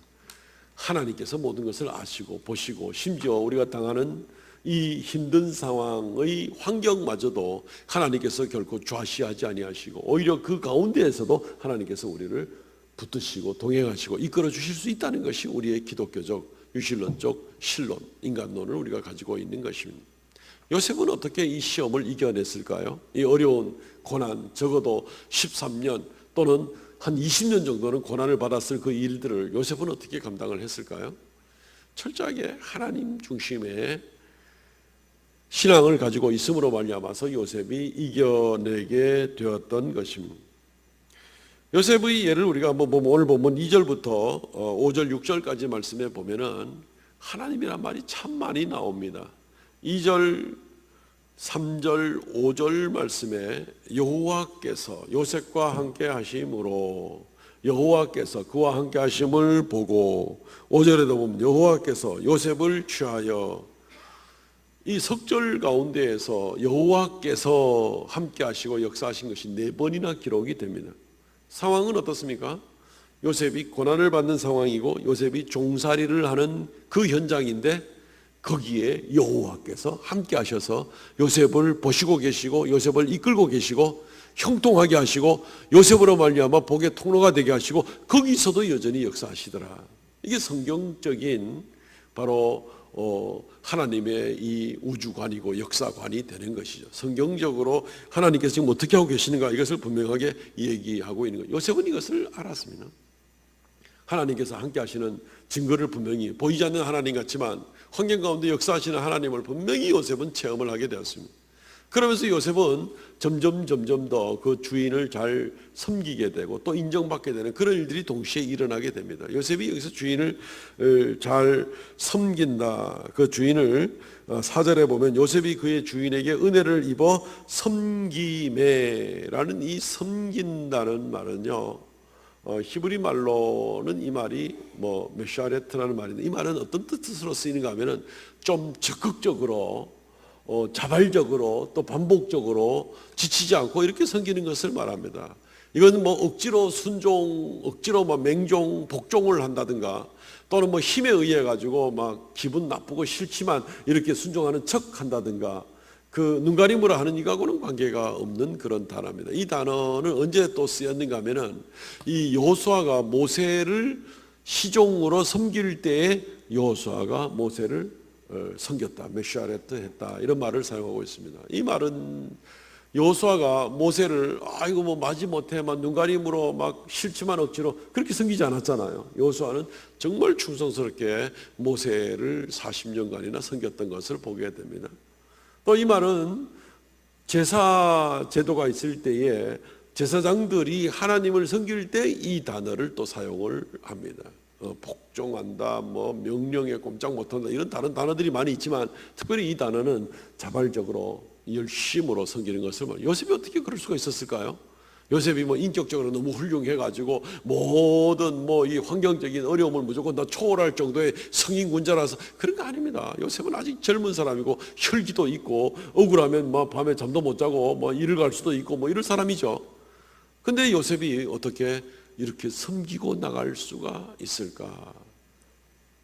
하나님께서 모든 것을 아시고 보시고 심지어 우리가 당하는 이 힘든 상황의 환경마저도 하나님께서 결코 좌시하지 아니하시고 오히려 그 가운데에서도 하나님께서 우리를 붙드시고 동행하시고 이끌어 주실 수 있다는 것이 우리의 기독교적 유실론적 신론, 인간론을 우리가 가지고 있는 것입니다. 요셉은 어떻게 이 시험을 이겨냈을까요? 이 어려운 고난, 적어도 13년 또는 한 20년 정도는 고난을 받았을 그 일들을 요셉은 어떻게 감당을 했을까요? 철저하게 하나님 중심의 신앙을 가지고 있음으로 말미암아서 요셉이 이겨내게 되었던 것입니다. 요셉의 예를 우리가 오늘 보면 2절부터 5절, 6절까지 말씀해 보면은 하나님이란 말이 참 많이 나옵니다. 2절, 3절, 5절 말씀에 여호와께서 요셉과 함께 하심으로 여호와께서 그와 함께 하심을 보고 5절에도 보면 여호와께서 요셉을 취하여 이 석절 가운데에서 여호와께서 함께 하시고 역사하신 것이 4번이나 기록이 됩니다. 상황은 어떻습니까? 요셉이 고난을 받는 상황이고 요셉이 종살이를 하는 그 현장인데 거기에 여호와께서 함께 하셔서 요셉을 보시고 계시고 요셉을 이끌고 계시고 형통하게 하시고 요셉으로 말미암아 복의 통로가 되게 하시고 거기서도 여전히 역사하시더라. 이게 성경적인 바로 하나님의 이 우주관이고 역사관이 되는 것이죠. 성경적으로 하나님께서 지금 어떻게 하고 계시는가 이것을 분명하게 얘기하고 있는 거예요. 요셉은 이것을 알았습니다. 하나님께서 함께 하시는 증거를 분명히 보이지 않는 하나님 같지만 환경 가운데 역사하시는 하나님을 분명히 요셉은 체험을 하게 되었습니다. 그러면서 요셉은 점점 더 그 주인을 잘 섬기게 되고 또 인정받게 되는 그런 일들이 동시에 일어나게 됩니다. 요셉이 여기서 주인을 잘 섬긴다. 그 주인을 4절에 보면 요셉이 그의 주인에게 은혜를 입어 섬기매라는 이 섬긴다는 말은요, 히브리 말로는 이 말이 메샤레트라는 말인데 이 말은 어떤 뜻으로 쓰이는가 하면은 좀 적극적으로 자발적으로 또 반복적으로 지치지 않고 이렇게 섬기는 것을 말합니다. 이건 억지로 순종, 억지로 맹종, 복종을 한다든가 또는 힘에 의해 가지고 기분 나쁘고 싫지만 이렇게 순종하는 척 한다든가 그 눈가림으로 하는 이거하고는 관계가 없는 그런 단어입니다. 이 단어는 언제 또 쓰였는가 하면은 이 여호수아가 모세를 시종으로 섬길 때에 여호수아가 모세를 섬겼다, 메샤레트 했다 이런 말을 사용하고 있습니다. 이 말은 여호수아가 모세를 마지 못해 눈가림으로 싫지만 억지로 그렇게 섬기지 않았잖아요. 여호수아는 정말 충성스럽게 모세를 40년간이나 섬겼던 것을 보게 됩니다. 또 이 말은 제사 제도가 있을 때에 제사장들이 하나님을 섬길 때 이 단어를 또 사용을 합니다. 복종한다, 명령에 꼼짝 못한다 이런 다른 단어들이 많이 있지만 특별히 이 단어는 자발적으로 열심으로 섬기는 것을 말해요. 요셉이 어떻게 그럴 수가 있었을까요? 요셉이 인격적으로 너무 훌륭해가지고 모든 이 환경적인 어려움을 무조건 다 초월할 정도의 성인군자라서 그런 거 아닙니다. 요셉은 아직 젊은 사람이고 혈기도 있고 억울하면 밤에 잠도 못 자고 일을 갈 수도 있고 이럴 사람이죠. 근데 요셉이 어떻게 이렇게 섬기고 나갈 수가 있을까?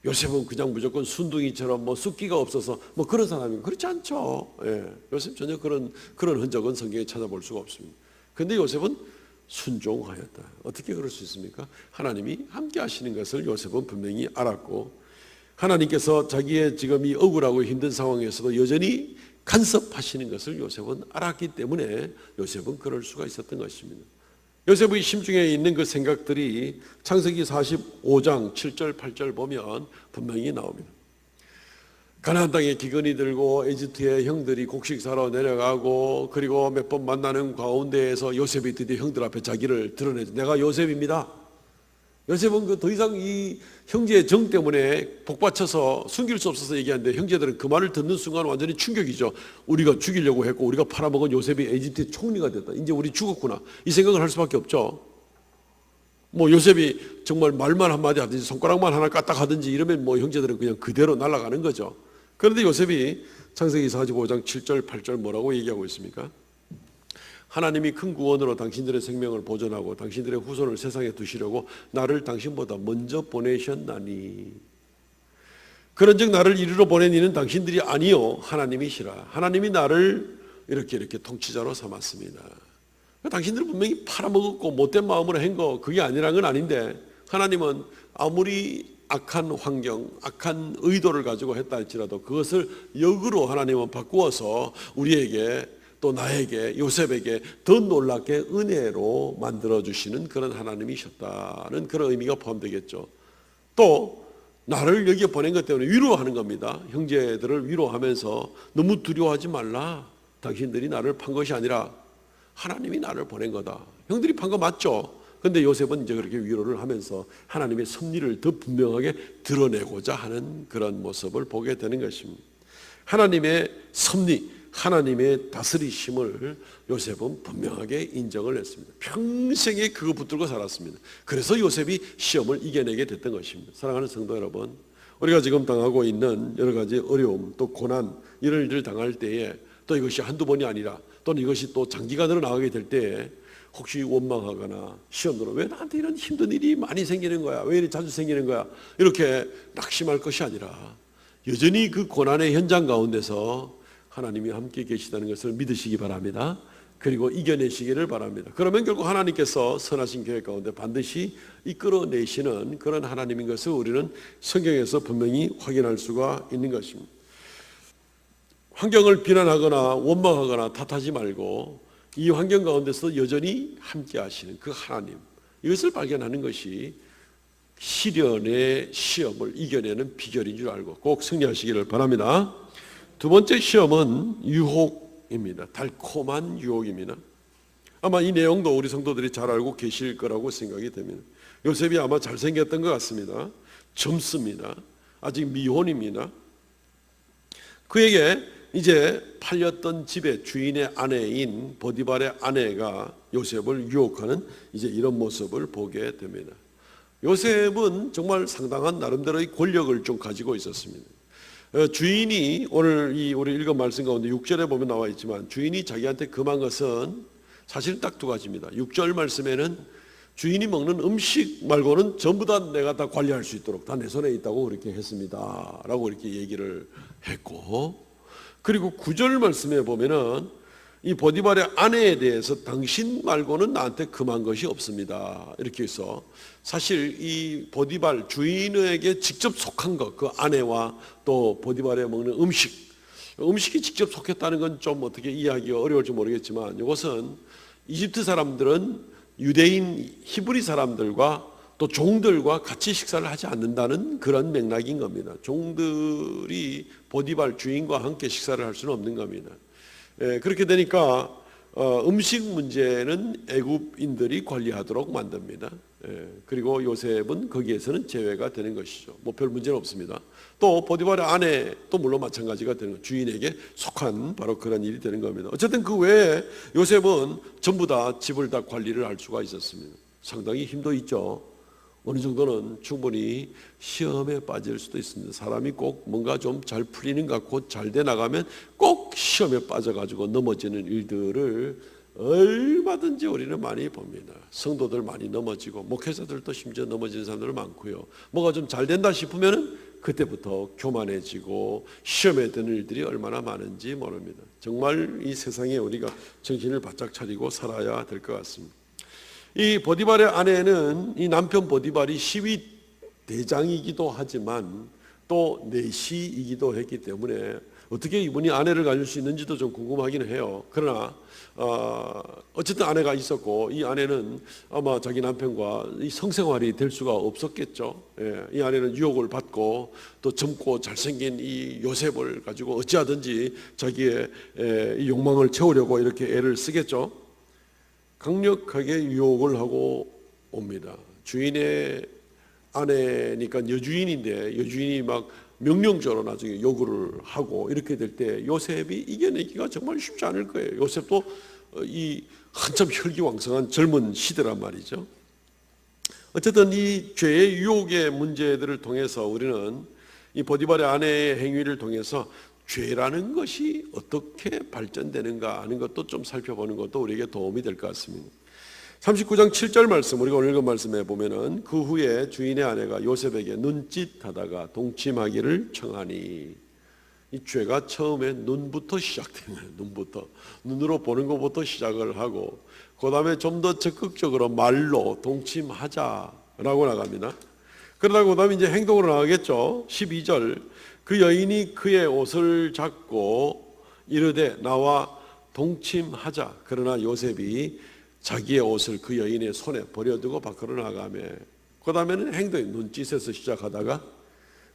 요셉은 그냥 무조건 순둥이처럼 숫기가 없어서 그런 사람이 그렇지 않죠. 예. 요셉 전혀 그런 흔적은 성경에 찾아볼 수가 없습니다. 그런데 요셉은 순종하였다. 어떻게 그럴 수 있습니까? 하나님이 함께 하시는 것을 요셉은 분명히 알았고 하나님께서 자기의 지금 이 억울하고 힘든 상황에서도 여전히 간섭하시는 것을 요셉은 알았기 때문에 요셉은 그럴 수가 있었던 것입니다. 요셉의 심중에 있는 그 생각들이 창세기 45장 7절 8절 보면 분명히 나옵니다. 가나안 땅에 기근이 들고 에집트의 형들이 곡식 사러 내려가고 그리고 몇 번 만나는 가운데에서 요셉이 드디어 형들 앞에 자기를 드러내죠. 내가 요셉입니다. 요셉은 더 이상 이 형제의 정 때문에 복받쳐서 숨길 수 없어서 얘기하는데 형제들은 그 말을 듣는 순간 완전히 충격이죠. 우리가 죽이려고 했고 우리가 팔아먹은 요셉이 에집트의 총리가 됐다. 이제 우리 죽었구나. 이 생각을 할 수밖에 없죠. 요셉이 정말 말만 한마디 하든지 손가락만 하나 까딱 하든지 이러면 형제들은 그냥 그대로 날아가는 거죠. 그런데 요셉이 창세기 45장 7절 8절 뭐라고 얘기하고 있습니까? 하나님이 큰 구원으로 당신들의 생명을 보존하고 당신들의 후손을 세상에 두시려고 나를 당신보다 먼저 보내셨나니 그런즉 나를 이리로 보낸 이는 당신들이 아니요 하나님이시라. 하나님이 나를 이렇게 통치자로 삼았습니다. 당신들은 분명히 팔아먹었고 못된 마음으로 한 거 그게 아니란 건 아닌데 하나님은 아무리 악한 환경, 악한 의도를 가지고 했다 할지라도 그것을 역으로 하나님은 바꾸어서 우리에게 또 나에게 요셉에게 더 놀랍게 은혜로 만들어주시는 그런 하나님이셨다는 그런 의미가 포함되겠죠. 또 나를 여기에 보낸 것 때문에 위로하는 겁니다. 형제들을 위로하면서 너무 두려워하지 말라. 당신들이 나를 판 것이 아니라 하나님이 나를 보낸 거다. 형들이 판 거 맞죠? 근데 요셉은 이제 그렇게 위로를 하면서 하나님의 섭리를 더 분명하게 드러내고자 하는 그런 모습을 보게 되는 것입니다. 하나님의 섭리, 하나님의 다스리심을 요셉은 분명하게 인정을 했습니다. 평생에 그거 붙들고 살았습니다. 그래서 요셉이 시험을 이겨내게 됐던 것입니다. 사랑하는 성도 여러분, 우리가 지금 당하고 있는 여러 가지 어려움, 또 고난, 이런 일을 당할 때에 또 이것이 한두 번이 아니라 또는 이것이 또 장기간으로 나가게 될 때에 혹시 원망하거나 시험으로 왜 나한테 이런 힘든 일이 많이 생기는 거야? 왜 이렇게 자주 생기는 거야? 이렇게 낙심할 것이 아니라 여전히 그 고난의 현장 가운데서 하나님이 함께 계시다는 것을 믿으시기 바랍니다. 그리고 이겨내시기를 바랍니다. 그러면 결국 하나님께서 선하신 계획 가운데 반드시 이끌어내시는 그런 하나님인 것을 우리는 성경에서 분명히 확인할 수가 있는 것입니다. 환경을 비난하거나 원망하거나 탓하지 말고 이 환경 가운데서 여전히 함께 하시는 그 하나님, 이것을 발견하는 것이 시련의 시험을 이겨내는 비결인 줄 알고 꼭 승리하시기를 바랍니다. 두 번째 시험은 유혹입니다. 달콤한 유혹입니다. 아마 이 내용도 우리 성도들이 잘 알고 계실 거라고 생각이 됩니다. 요셉이 아마 잘생겼던 것 같습니다. 젊습니다. 아직 미혼입니다. 그에게 이제 팔렸던 집의 주인의 아내인 보디발의 아내가 요셉을 유혹하는 이제 이런 모습을 보게 됩니다. 요셉은 정말 상당한 나름대로의 권력을 좀 가지고 있었습니다. 주인이 오늘 우리 읽은 말씀 가운데 6절에 보면 나와 있지만 주인이 자기한테 금한 것은 사실 딱 두 가지입니다. 6절 말씀에는 주인이 먹는 음식 말고는 전부 다 내가 다 관리할 수 있도록 다 내 손에 있다고 그렇게 했습니다 라고 이렇게 얘기를 했고, 그리고 9절 말씀에 보면은 이 보디발의 아내에 대해서 당신 말고는 나한테 금한 것이 없습니다 이렇게 해서 사실 이 보디발 주인에게 직접 속한 것, 그 아내와 또 보디발에 먹는 음식이 직접 속했다는 건 좀 어떻게 이해하기가 어려울지 모르겠지만, 이것은 이집트 사람들은 유대인 히브리 사람들과 또 종들과 같이 식사를 하지 않는다는 그런 맥락인 겁니다. 종들이 보디발 주인과 함께 식사를 할 수는 없는 겁니다. 그렇게 되니까 음식 문제는 애굽인들이 관리하도록 만듭니다. 그리고 요셉은 거기에서는 제외가 되는 것이죠. 뭐 별 문제는 없습니다. 또 보디발의 아내 또 물론 마찬가지가 되는 것, 주인에게 속한 바로 그런 일이 되는 겁니다. 어쨌든 그 외에 요셉은 전부 다 집을 다 관리를 할 수가 있었습니다. 상당히 힘도 있죠. 어느 정도는 충분히 시험에 빠질 수도 있습니다. 사람이 꼭 뭔가 좀 잘 풀리는 것 같고 잘 돼 나가면 꼭 시험에 빠져가지고 넘어지는 일들을 얼마든지 우리는 많이 봅니다. 성도들 많이 넘어지고 목회자들도 심지어 넘어지는 사람들 많고요. 뭐가 좀 잘 된다 싶으면 그때부터 교만해지고 시험에 드는 일들이 얼마나 많은지 모릅니다. 정말 이 세상에 우리가 정신을 바짝 차리고 살아야 될 것 같습니다. 이 보디발의 아내는 이 남편 보디발이 시위 대장이기도 하지만 또 내시이기도 했기 때문에 어떻게 이분이 아내를 가질 수 있는지도 좀 궁금하기는 해요. 그러나 어쨌든 아내가 있었고 이 아내는 아마 자기 남편과 이 성생활이 될 수가 없었겠죠. 이 아내는 유혹을 받고 또 젊고 잘생긴 이 요셉을 가지고 어찌하든지 자기의 이 욕망을 채우려고 이렇게 애를 쓰겠죠. 강력하게 유혹을 하고 옵니다. 주인의 아내니까 여주인인데 여주인이 막 명령적으로 나중에 요구를 하고 이렇게 될 때 요셉이 이겨내기가 정말 쉽지 않을 거예요. 요셉도 이 한참 혈기왕성한 젊은 시대란 말이죠. 어쨌든 이 죄의 유혹의 문제들을 통해서 우리는 이 보디발의 아내의 행위를 통해서 죄라는 것이 어떻게 발전되는가 하는 것도 좀 살펴보는 것도 우리에게 도움이 될 것 같습니다. 39장 7절 말씀, 우리가 오늘 읽은 말씀에 보면은 그 후에 주인의 아내가 요셉에게 눈짓하다가 동침하기를 청하니, 이 죄가 처음에 눈부터 시작되는 거예요. 눈으로 보는 것부터 시작을 하고 그 다음에 좀 더 적극적으로 말로 동침하자라고 나갑니다. 그러다 그 다음에 이제 행동으로 나가겠죠. 12절, 그 여인이 그의 옷을 잡고 이르되 나와 동침하자. 그러나 요셉이 자기의 옷을 그 여인의 손에 버려두고 밖으로 나가며, 그 다음에는 행동이 눈짓에서 시작하다가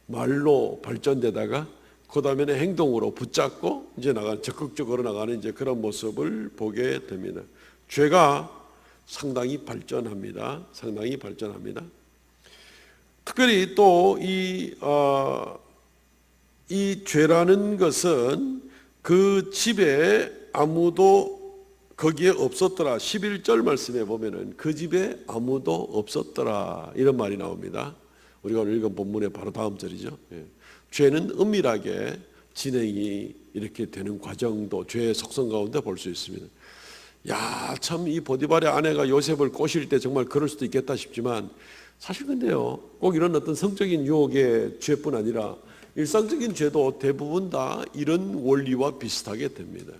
말로 발전되다가 그 다음에는 행동으로 붙잡고 이제 적극적으로 나가는 이제 그런 모습을 보게 됩니다. 죄가 상당히 발전합니다. 상당히 발전합니다. 특별히 또 이 죄라는 것은 그 집에 아무도 거기에 없었더라. 11절 말씀에 보면은 그 집에 아무도 없었더라 이런 말이 나옵니다. 우리가 오늘 읽은 본문의 바로 다음 절이죠. 죄는 은밀하게 진행이 이렇게 되는 과정도 죄의 속성 가운데 볼 수 있습니다. 야, 참 이 보디발의 아내가 요셉을 꼬실 때 정말 그럴 수도 있겠다 싶지만 사실 근데요, 꼭 이런 어떤 성적인 유혹의 죄뿐 아니라 일상적인 죄도 대부분 다 이런 원리와 비슷하게 됩니다.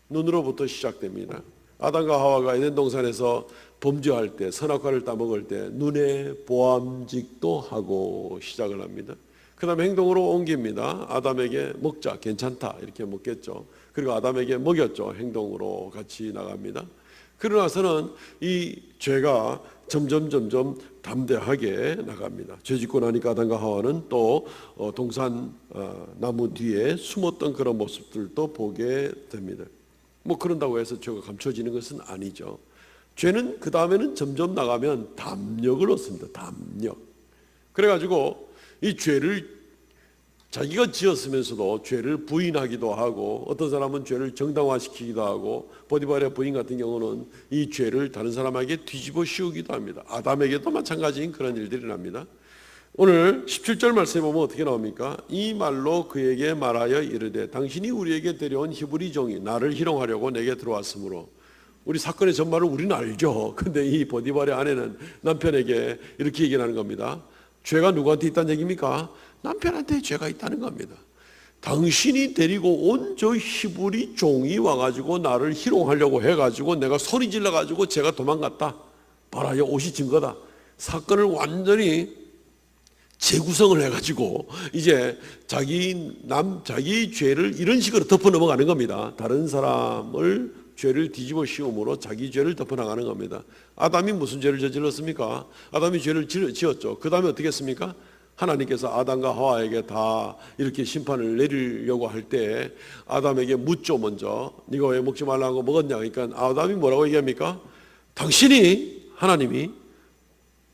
눈으로부터 시작됩니다. 아담과 하와가 에덴 동산에서 범죄할 때, 선악과를 따먹을 때 눈에 보암직도 하고 시작을 합니다. 그 다음에 행동으로 옮깁니다. 아담에게 먹자, 괜찮다 이렇게 먹겠죠. 그리고 아담에게 먹였죠. 행동으로 같이 나갑니다. 그러고 나서는 이 죄가 점점 담대하게 나갑니다. 죄 짓고 나니까 아담과 하와는 또 동산 나무 뒤에 숨었던 그런 모습들도 보게 됩니다. 뭐 그런다고 해서 죄가 감춰지는 것은 아니죠. 죄는 그 다음에는 점점 나가면 담력을 얻습니다. 담력. 그래가지고 이 죄를 자기가 지었으면서도 죄를 부인하기도 하고, 어떤 사람은 죄를 정당화시키기도 하고, 보디발의 부인 같은 경우는 이 죄를 다른 사람에게 뒤집어 씌우기도 합니다. 아담에게도 마찬가지인 그런 일들이 납니다. 오늘 17절 말씀에 보면 어떻게 나옵니까? 이 말로 그에게 말하여 이르되 당신이 우리에게 데려온 히브리 종이 나를 희롱하려고 내게 들어왔으므로. 우리 사건의 전말을 우리는 알죠. 근데 이 보디발의 아내는 남편에게 이렇게 얘기하는 겁니다. 죄가 누구한테 있다는 얘기입니까? 남편한테 죄가 있다는 겁니다. 당신이 데리고 온 저 히브리 종이 와가지고 나를 희롱하려고 해가지고 내가 소리 질러가지고 제가 도망갔다. 봐라, 이 옷이 증거다. 사건을 완전히 재구성을 해가지고 이제 자기 죄를 이런 식으로 덮어 넘어가는 겁니다. 다른 사람을 죄를 뒤집어 씌움으로 자기 죄를 덮어 나가는 겁니다. 아담이 무슨 죄를 저질렀습니까? 아담이 죄를 지었죠. 그 다음에 어떻게 했습니까? 하나님께서 아담과 하와에게 다 이렇게 심판을 내리려고 할 때 아담에게 묻죠. 먼저 네가 왜 먹지 말라고 먹었냐. 그러니까 아담이 뭐라고 얘기합니까? 당신이, 하나님이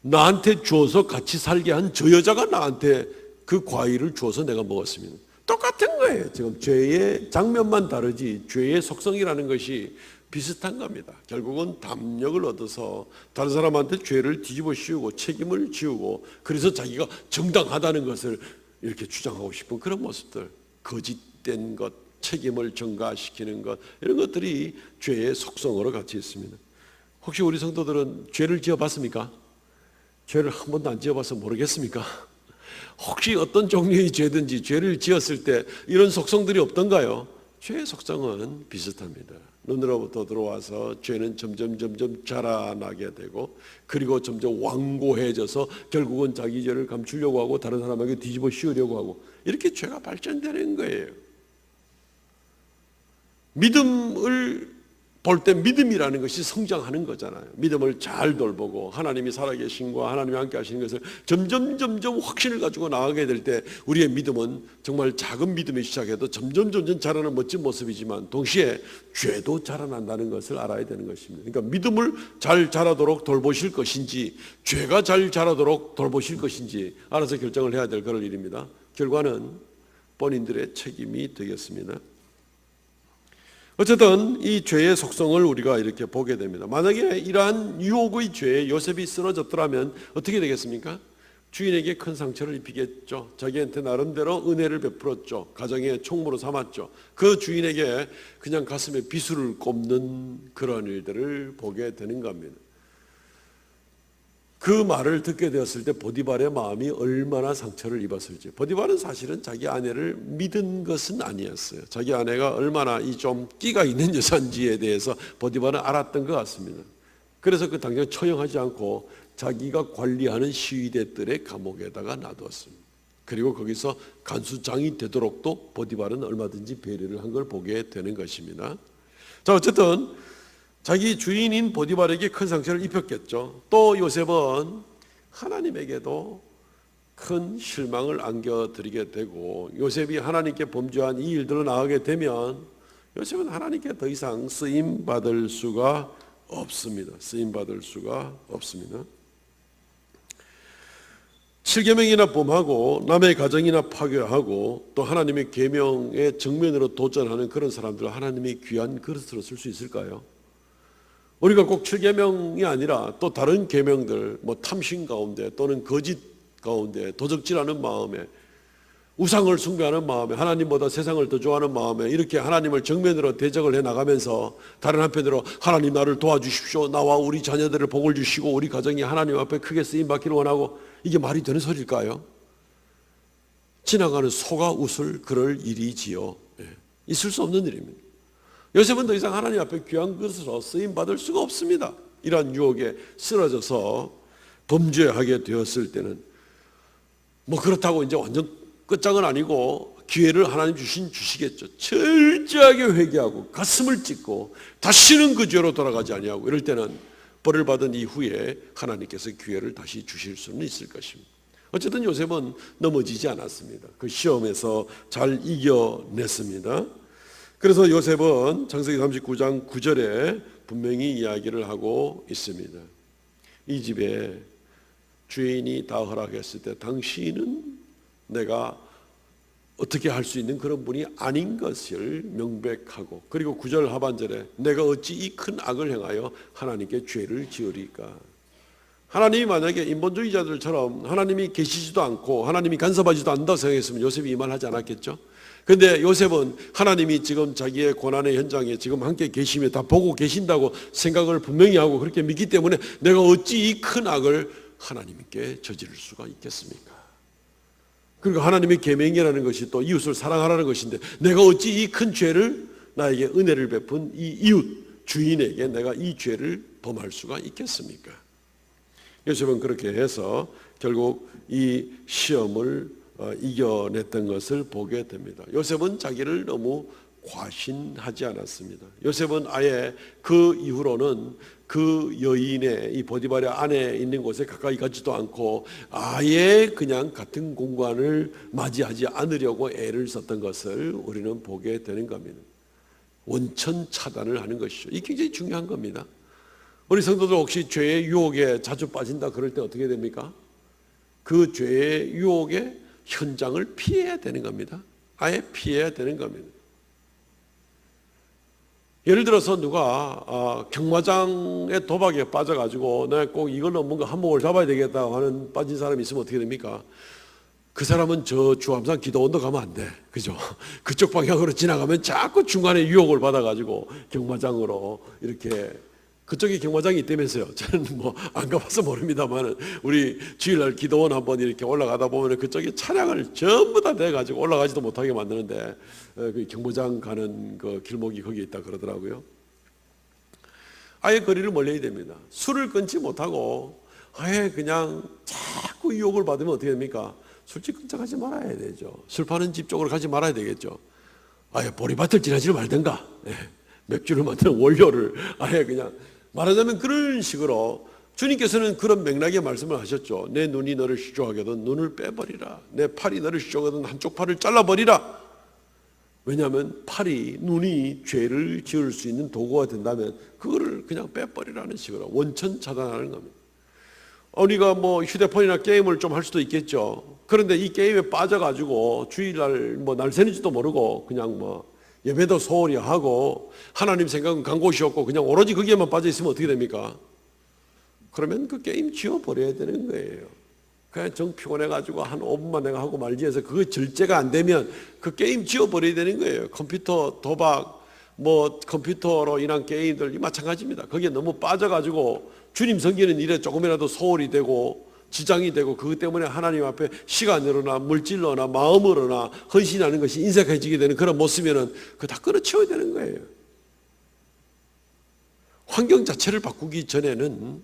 나한테 주어서 같이 살게 한 저 여자가 나한테 그 과일을 주어서 내가 먹었습니다. 똑같은 거예요. 지금 죄의 장면만 다르지 죄의 속성이라는 것이 비슷한 겁니다. 결국은 담력을 얻어서 다른 사람한테 죄를 뒤집어 씌우고 책임을 지우고, 그래서 자기가 정당하다는 것을 이렇게 주장하고 싶은 그런 모습들, 거짓된 것, 책임을 전가시키는 것, 이런 것들이 죄의 속성으로 같이 있습니다. 혹시 우리 성도들은 죄를 지어봤습니까? 죄를 한 번도 안 지어봐서 모르겠습니까? 혹시 어떤 종류의 죄든지 죄를 지었을 때 이런 속성들이 없던가요? 죄의 속성은 비슷합니다. 눈으로부터 들어와서 죄는 점점 자라나게 되고, 그리고 점점 완고해져서 결국은 자기 죄를 감추려고 하고 다른 사람에게 뒤집어 씌우려고 하고, 이렇게 죄가 발전되는 거예요. 믿음을 볼 때 믿음이라는 것이 성장하는 거잖아요. 믿음을 잘 돌보고 하나님이 살아계신과 하나님이 함께 하시는 것을 점점 확신을 가지고 나가게 될 때 우리의 믿음은 정말 작은 믿음이 시작해도 점점 자라는 멋진 모습이지만 동시에 죄도 자라난다는 것을 알아야 되는 것입니다. 그러니까 믿음을 잘 자라도록 돌보실 것인지 죄가 잘 자라도록 돌보실 것인지 알아서 결정을 해야 될 그런 일입니다. 결과는 본인들의 책임이 되겠습니다. 어쨌든 이 죄의 속성을 우리가 이렇게 보게 됩니다. 만약에 이러한 유혹의 죄에 요셉이 쓰러졌더라면 어떻게 되겠습니까? 주인에게 큰 상처를 입히겠죠. 자기한테 나름대로 은혜를 베풀었죠. 가정의 총무로 삼았죠. 그 주인에게 그냥 가슴에 비수를 꼽는 그런 일들을 보게 되는 겁니다. 그 말을 듣게 되었을 때 보디발의 마음이 얼마나 상처를 입었을지. 보디발은 사실은 자기 아내를 믿은 것은 아니었어요. 자기 아내가 얼마나 이 좀 끼가 있는 여자인지에 대해서 보디발은 알았던 것 같습니다. 그래서 그 당장 처형하지 않고 자기가 관리하는 시위대들의 감옥에다가 놔두었습니다. 그리고 거기서 간수장이 되도록도 보디발은 얼마든지 배려를 한 걸 보게 되는 것입니다. 자, 어쨌든 자기 주인인 보디발에게 큰 상처를 입혔겠죠. 또 요셉은 하나님에게도 큰 실망을 안겨드리게 되고, 요셉이 하나님께 범죄한 이 일들로 나가게 되면 요셉은 하나님께 더 이상 쓰임받을 수가 없습니다. 쓰임 받을 수가 없습니다. 7계명이나 범하고 남의 가정이나 파괴하고 또 하나님의 계명의 정면으로 도전하는 그런 사람들을 하나님이 귀한 그릇으로 쓸 수 있을까요? 우리가 꼭 7계명이 아니라 또 다른 계명들, 뭐 탐심 가운데 또는 거짓 가운데 도적질하는 마음에 우상을 숭배하는 마음에 하나님보다 세상을 더 좋아하는 마음에 이렇게 하나님을 정면으로 대적을 해나가면서 다른 한편으로 하나님 나를 도와주십시오, 나와 우리 자녀들을 복을 주시고 우리 가정이 하나님 앞에 크게 쓰임받기를 원하고, 이게 말이 되는 소리일까요? 지나가는 소가 웃을 그럴 일이지요. 있을 수 없는 일입니다. 요셉은 더 이상 하나님 앞에 귀한 것으로 쓰임받을 수가 없습니다. 이러한 유혹에 쓰러져서 범죄하게 되었을 때는 뭐 그렇다고 이제 완전 끝장은 아니고 기회를 하나님 주시겠죠. 철저하게 회개하고 가슴을 찢고 다시는 그 죄로 돌아가지 아니하고 이럴 때는 벌을 받은 이후에 하나님께서 기회를 다시 주실 수는 있을 것입니다. 어쨌든 요셉은 넘어지지 않았습니다. 그 시험에서 잘 이겨냈습니다. 그래서 요셉은 창세기 39장 9절에 분명히 이야기를 하고 있습니다. 이 집에 주인이 다 허락했을 때 당신은 내가 어떻게 할 수 있는 그런 분이 아닌 것을 명백하고, 그리고 9절 하반절에 내가 어찌 이 큰 악을 행하여 하나님께 죄를 지으리까. 하나님이 만약에 인본주의자들처럼 하나님이 계시지도 않고 하나님이 간섭하지도 않는다고 생각했으면 요셉이 이 말 하지 않았겠죠. 그런데 요셉은 하나님이 지금 자기의 고난의 현장에 지금 함께 계시며 다 보고 계신다고 생각을 분명히 하고 그렇게 믿기 때문에 내가 어찌 이 큰 악을 하나님께 저지를 수가 있겠습니까? 그리고 하나님의 계명이라는 것이 또 이웃을 사랑하라는 것인데 내가 어찌 이 큰 죄를, 나에게 은혜를 베푼 이 이웃 주인에게 내가 이 죄를 범할 수가 있겠습니까? 요셉은 그렇게 해서 결국 이 시험을 이겨냈던 것을 보게 됩니다. 요셉은 자기를 너무 과신하지 않았습니다. 요셉은 아예 그 이후로는 그 여인의 이 보디발의 안에 있는 곳에 가까이 가지도 않고 아예 그냥 같은 공간을 맞이하지 않으려고 애를 썼던 것을 우리는 보게 되는 겁니다. 원천 차단을 하는 것이죠. 이게 굉장히 중요한 겁니다. 우리 성도들 혹시 죄의 유혹에 자주 빠진다 그럴 때 어떻게 됩니까? 그 죄의 유혹의 현장을 피해야 되는 겁니다. 아예 피해야 되는 겁니다. 예를 들어서 누가 경마장의 도박에 빠져가지고 내가 꼭 이걸로 뭔가 한몫을 잡아야 되겠다 하는 빠진 사람이 있으면 어떻게 됩니까? 그 사람은 저 주암산 기도원도 가면 안 돼. 그죠? 그쪽 방향으로 지나가면 자꾸 중간에 유혹을 받아가지고 경마장으로 이렇게, 그쪽에 경마장이 있다면서요. 저는 뭐 안 가봐서 모릅니다만 우리 주일날 기도원 한번 이렇게 올라가다 보면 그쪽에 차량을 전부 다 내가지고 올라가지도 못하게 만드는데 그 경마장 가는 그 길목이 거기에 있다 그러더라고요. 아예 거리를 멀리해야 됩니다. 술을 끊지 못하고 아예 그냥 자꾸 유혹을 받으면 어떻게 됩니까? 술집 근처 가지 말아야 되죠. 술 파는 집 쪽으로 가지 말아야 되겠죠. 아예 보리밭을 지나지를 말든가, 맥주를 만드는 원료를 아예 그냥, 말하자면 그런 식으로 주님께서는 그런 맥락의 말씀을 하셨죠. 내 눈이 너를 시종하거든 눈을 빼버리라. 내 팔이 너를 시종하거든 한쪽 팔을 잘라버리라. 왜냐하면 팔이, 눈이 죄를 지을 수 있는 도구가 된다면 그거를 그냥 빼버리라는 식으로 원천 차단하는 겁니다. 우리가 뭐 휴대폰이나 게임을 좀 할 수도 있겠죠. 그런데 이 게임에 빠져가지고 주일날 뭐 날 새는지도 모르고 그냥 뭐 예배도 소홀히 하고 하나님 생각은 간 곳이 없고 그냥 오로지 거기에만 빠져 있으면 어떻게 됩니까? 그러면 그 게임 지워버려야 되는 거예요. 그냥 정 피곤해가지고 한 5분만 내가 하고 말지 해서 그거 절제가 안 되면 그 게임 지워버려야 되는 거예요. 컴퓨터 도박, 뭐 컴퓨터로 인한 게임들 마찬가지입니다. 거기에 너무 빠져가지고 주님 섬기는 일에 조금이라도 소홀히 되고 지장이 되고 그것 때문에 하나님 앞에 시간으로나 물질로나 마음으로나 헌신하는 것이 인색해지게 되는 그런 모습이면 그거 다 끊어치워야 되는 거예요. 환경 자체를 바꾸기 전에는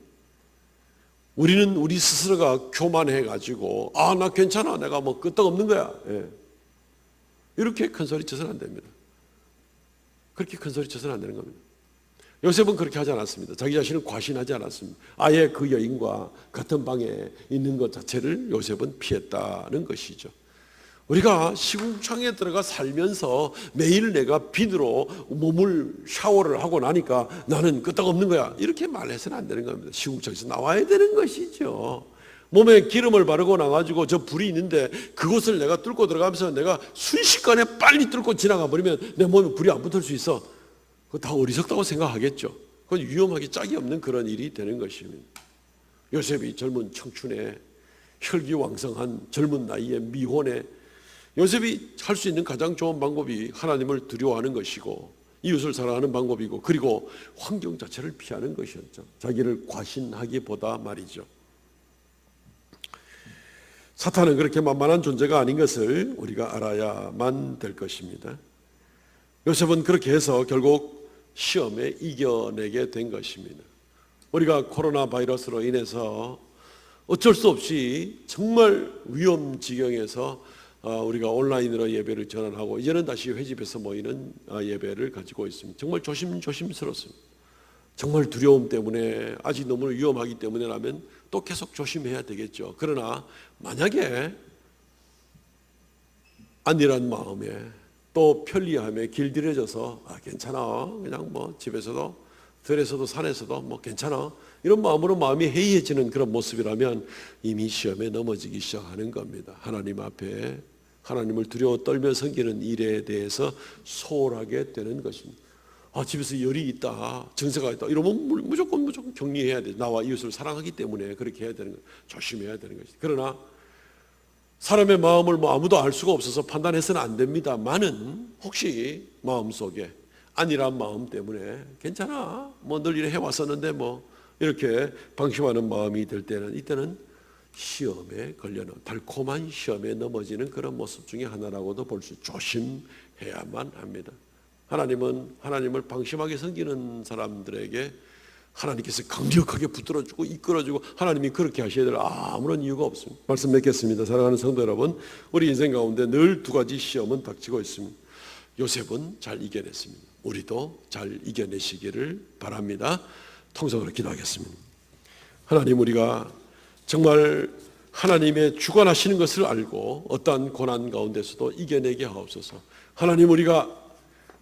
우리는 우리 스스로가 교만해가지고 나 괜찮아, 내가 뭐 끄떡없는 거야, 이렇게 큰 소리 쳐서는 안 됩니다. 그렇게 큰 소리 쳐서는 안 되는 겁니다. 요셉은 그렇게 하지 않았습니다. 자기 자신을 과신하지 않았습니다. 아예 그 여인과 같은 방에 있는 것 자체를 요셉은 피했다는 것이죠. 우리가 시궁창에 들어가 살면서 매일 내가 비누로 몸을 샤워를 하고 나니까 나는 끄떡없는 거야, 이렇게 말해서는 안 되는 겁니다. 시궁창에서 나와야 되는 것이죠. 몸에 기름을 바르고 나가지고 저 불이 있는데 그곳을 내가 뚫고 들어가면서 내가 순식간에 빨리 뚫고 지나가 버리면 내 몸에 불이 안 붙을 수 있어. 그거 다 어리석다고 생각하겠죠. 그건 위험하기 짝이 없는 그런 일이 되는 것입니다. 요셉이 젊은 청춘에 혈기왕성한 젊은 나이에 미혼에 요셉이 할 수 있는 가장 좋은 방법이 하나님을 두려워하는 것이고 이웃을 사랑하는 방법이고 그리고 환경 자체를 피하는 것이었죠. 자기를 과신하기보다 말이죠. 사탄은 그렇게 만만한 존재가 아닌 것을 우리가 알아야만 될 것입니다. 요셉은 그렇게 해서 결국 시험에 이겨내게 된 것입니다. 우리가 코로나 바이러스로 인해서 어쩔 수 없이 정말 위험 지경에서 우리가 온라인으로 예배를 전환하고 이제는 다시 회집에서 모이는 예배를 가지고 있습니다. 정말 조심스럽습니다. 정말 두려움 때문에 아직 너무 위험하기 때문에라면 또 계속 조심해야 되겠죠. 그러나 만약에 안일한 마음에 또 편리함에 길들여져서 괜찮아, 그냥 뭐 집에서도 들에서도 산에서도 뭐 괜찮아, 이런 마음으로 마음이 해이해지는 그런 모습이라면 이미 시험에 넘어지기 시작하는 겁니다. 하나님 앞에 하나님을 두려워 떨며 섬기는 일에 대해서 소홀하게 되는 것입니다. 집에서 열이 있다, 증세가 있다, 이러면 무조건 격리해야 돼. 나와 이웃을 사랑하기 때문에 그렇게 해야 되는 거예요. 조심해야 되는 것이죠. 그러나 사람의 마음을 아무도 알 수가 없어서 판단해서는 안 됩니다만은 혹시 마음속에 안일한 마음 때문에 괜찮아, 뭐 늘 이래 해왔었는데 뭐 이렇게 방심하는 마음이 들 때는 이때는 시험에 걸려는 달콤한 시험에 넘어지는 그런 모습 중에 하나라고도 볼 수 조심해야만 합니다. 하나님은 하나님을 방심하게 섬기는 사람들에게 하나님께서 강력하게 붙들어주고 이끌어주고 하나님이 그렇게 하셔야 될 아무런 이유가 없습니다. 말씀 맺겠습니다. 사랑하는 성도 여러분, 우리 인생 가운데 늘 두 가지 시험은 닥치고 있습니다. 요셉은 잘 이겨냈습니다. 우리도 잘 이겨내시기를 바랍니다. 통성으로 기도하겠습니다. 하나님, 우리가 정말 하나님의 주관하시는 것을 알고 어떠한 고난 가운데서도 이겨내게 하옵소서. 하나님, 우리가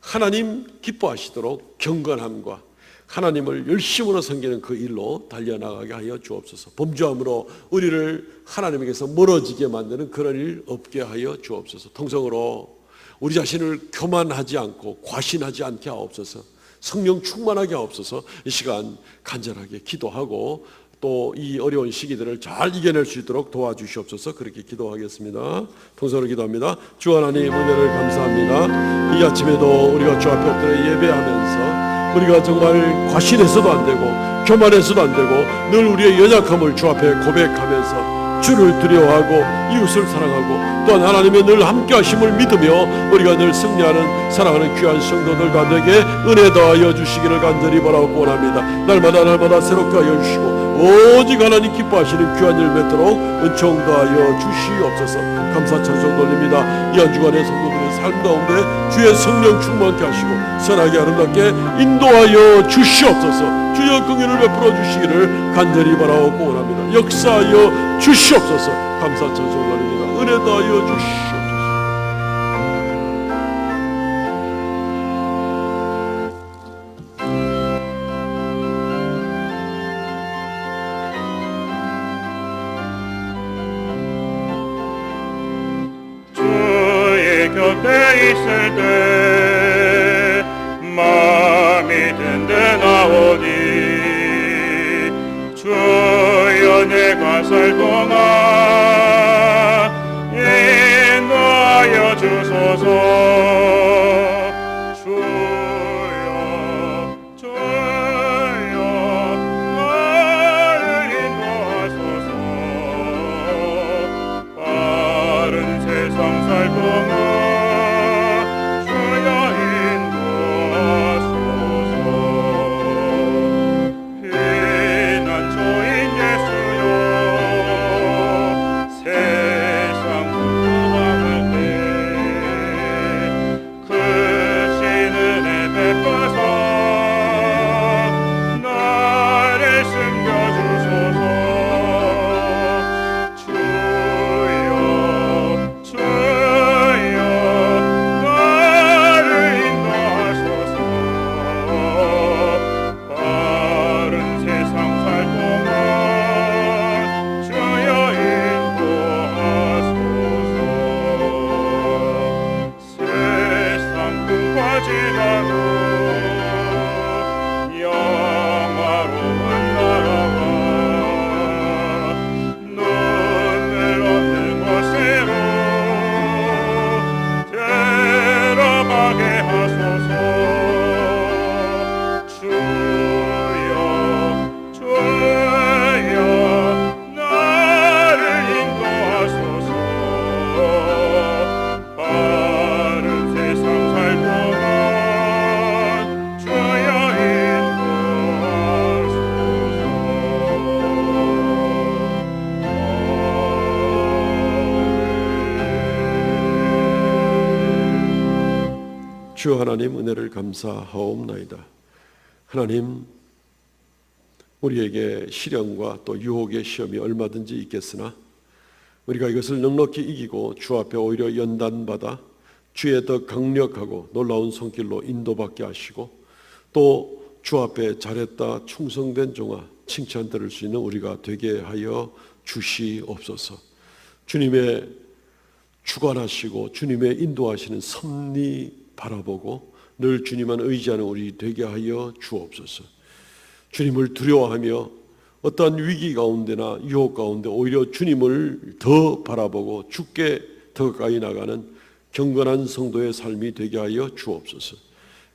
하나님 기뻐하시도록 경건함과 하나님을 열심으로 섬기는 그 일로 달려나가게 하여 주옵소서. 범죄함으로 우리를 하나님에게서 멀어지게 만드는 그런 일 없게 하여 주옵소서. 통성으로 우리 자신을 교만하지 않고 과신하지 않게 하옵소서. 성령 충만하게 하옵소서. 이 시간 간절하게 기도하고 또 이 어려운 시기들을 잘 이겨낼 수 있도록 도와주시옵소서. 그렇게 기도하겠습니다. 통성으로 기도합니다. 주 하나님, 은혜를 감사합니다. 이 아침에도 우리가 주 앞에 엎드려 예배하면서 우리가 정말 과신해서도 안 되고 교만해서도 안 되고 늘 우리의 연약함을 주 앞에 고백하면서 주를 두려워하고 이웃을 사랑하고 또한 하나님의 늘 함께 하심을 믿으며 우리가 늘 승리하는 사랑하는 귀한 성도들과 되게 은혜 더하여 주시기를 간절히 바라고 원합니다. 날마다 새롭게 하여 주시고 오직 하나님 기뻐하시는 귀한 일 맺도록 은총 더하여 주시옵소서. 감사 찬송 돌립니다. 이 한 주간의 성도들의 삶 가운데 주의 성령 충만케 하시고 선하게 아름답게 인도하여 주시옵소서. 주여 긍휼을 베풀어 주시기를 간절히 바라고 원합니다. 역사하여 주시옵소서. 감사 찬송 돌립니다. 은혜 더하여 주시옵소서. 곁에 있을 때 마음이 든든하오니 주여 내가 살 동안 인도하여 주소서. 주여 나를 인도하소서. 바른 세상 살 동안 주 하나님 은혜를 감사하옵나이다. 하나님, 우리에게 시련과 또 유혹의 시험이 얼마든지 있겠으나 우리가 이것을 넉넉히 이기고 주 앞에 오히려 연단받아 주의 더 강력하고 놀라운 손길로 인도받게 하시고 또 주 앞에 잘했다 충성된 종아 칭찬 들을 수 있는 우리가 되게 하여 주시옵소서. 주님의 주관하시고 주님의 인도하시는 섭리 바라보고 늘 주님만 의지하는 우리 되게 하여 주옵소서. 주님을 두려워하며 어떠한 위기 가운데나 유혹 가운데 오히려 주님을 더 바라보고 주께 더 가까이 나가는 경건한 성도의 삶이 되게 하여 주옵소서.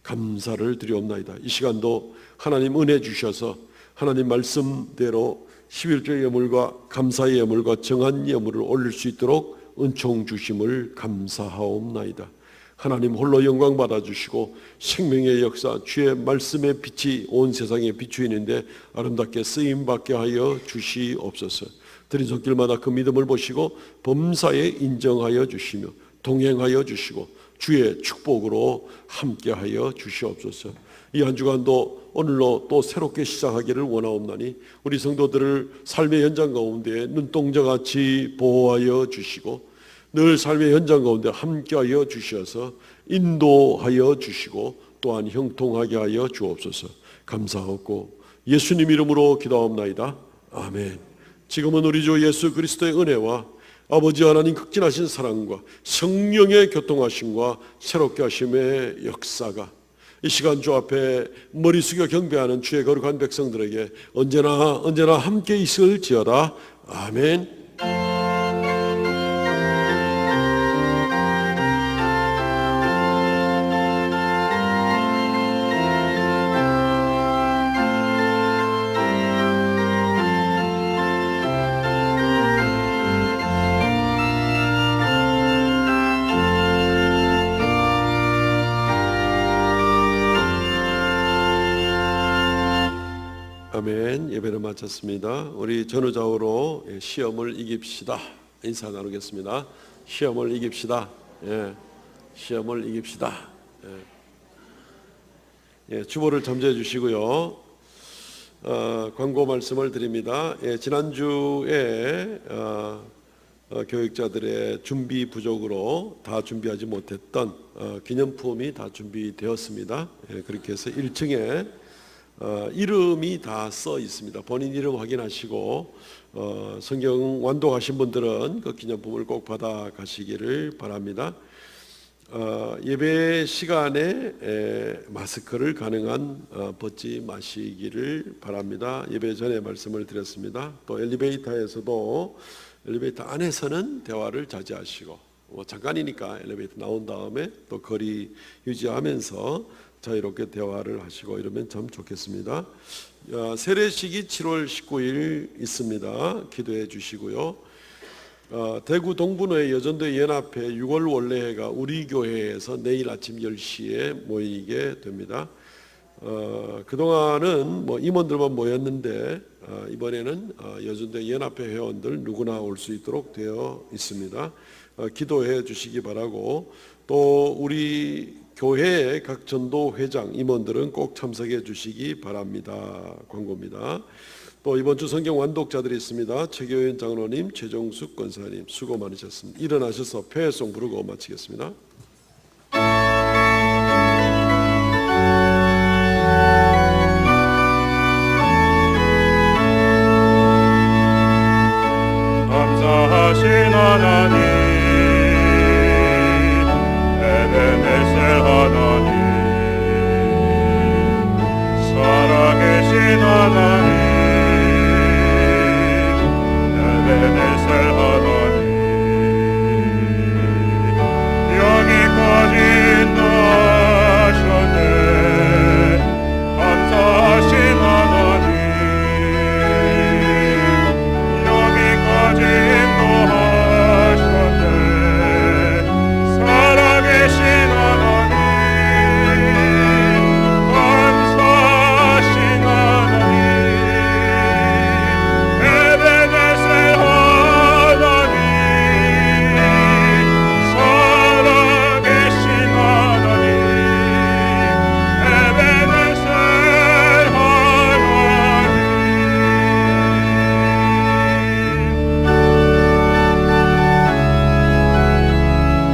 감사를 드리옵나이다. 이 시간도 하나님 은혜 주셔서 하나님 말씀대로 11조의 예물과 감사의 예물과 정한 예물을 올릴 수 있도록 은총 주심을 감사하옵나이다. 하나님 홀로 영광 받아주시고 생명의 역사 주의 말씀의 빛이 온 세상에 비추이는데 아름답게 쓰임받게 하여 주시옵소서. 드린 손길마다 그 믿음을 보시고 범사에 인정하여 주시며 동행하여 주시고 주의 축복으로 함께하여 주시옵소서. 이 한 주간도 오늘로 또 새롭게 시작하기를 원하옵나니 우리 성도들을 삶의 현장 가운데 눈동자같이 보호하여 주시고 늘 삶의 현장 가운데 함께하여 주셔서 인도하여 주시고 또한 형통하게 하여 주옵소서. 감사하고 예수님 이름으로 기도하옵나이다. 아멘. 지금은 우리 주 예수 그리스도의 은혜와 아버지 하나님 극진하신 사랑과 성령의 교통하심과 새롭게 하심의 역사가 이 시간 주 앞에 머리 숙여 경배하는 주의 거룩한 백성들에게 언제나 함께 있을지어다. 아멘. 아멘. 예배를 마쳤습니다. 우리 전후좌우로 시험을 이깁시다. 인사 나누겠습니다. 시험을 이깁시다. 시험을 이깁시다. 주보를 점지해 주시고요. 광고 말씀을 드립니다. 지난주에 교육자들의 준비 부족으로 다 준비하지 못했던 기념품이 다 준비되었습니다. 그렇게 해서 1층에 이름이 다 써 있습니다. 본인 이름 확인하시고 성경 완독하신 분들은 그 기념품을 꼭 받아 가시기를 바랍니다. 예배 시간에 마스크를 가능한 벗지 마시기를 바랍니다. 예배 전에 말씀을 드렸습니다. 또 엘리베이터 안에서는 대화를 자제하시고 잠깐이니까 엘리베이터 나온 다음에 또 거리 유지하면서 자유롭게 대화를 하시고 이러면 참 좋겠습니다. 세례식이 7월 19일 있습니다. 기도해 주시고요. 대구 동분회 여전도회 연합회 6월 원래회가 우리 교회에서 내일 아침 10시에 모이게 됩니다. 그동안은 임원들만 모였는데 이번에는 여전도회 연합회 회원들 누구나 올 수 있도록 되어 있습니다. 기도해 주시기 바라고 또 우리 교회의 각 전도 회장 임원들은 꼭 참석해 주시기 바랍니다. 광고입니다. 또 이번 주 성경 완독자들이 있습니다. 최교현 장로님, 최정숙 권사님 수고 많으셨습니다. 일어나셔서 폐회송 부르고 마치겠습니다. 감사하신 하나님 하나님 살아계신 하나님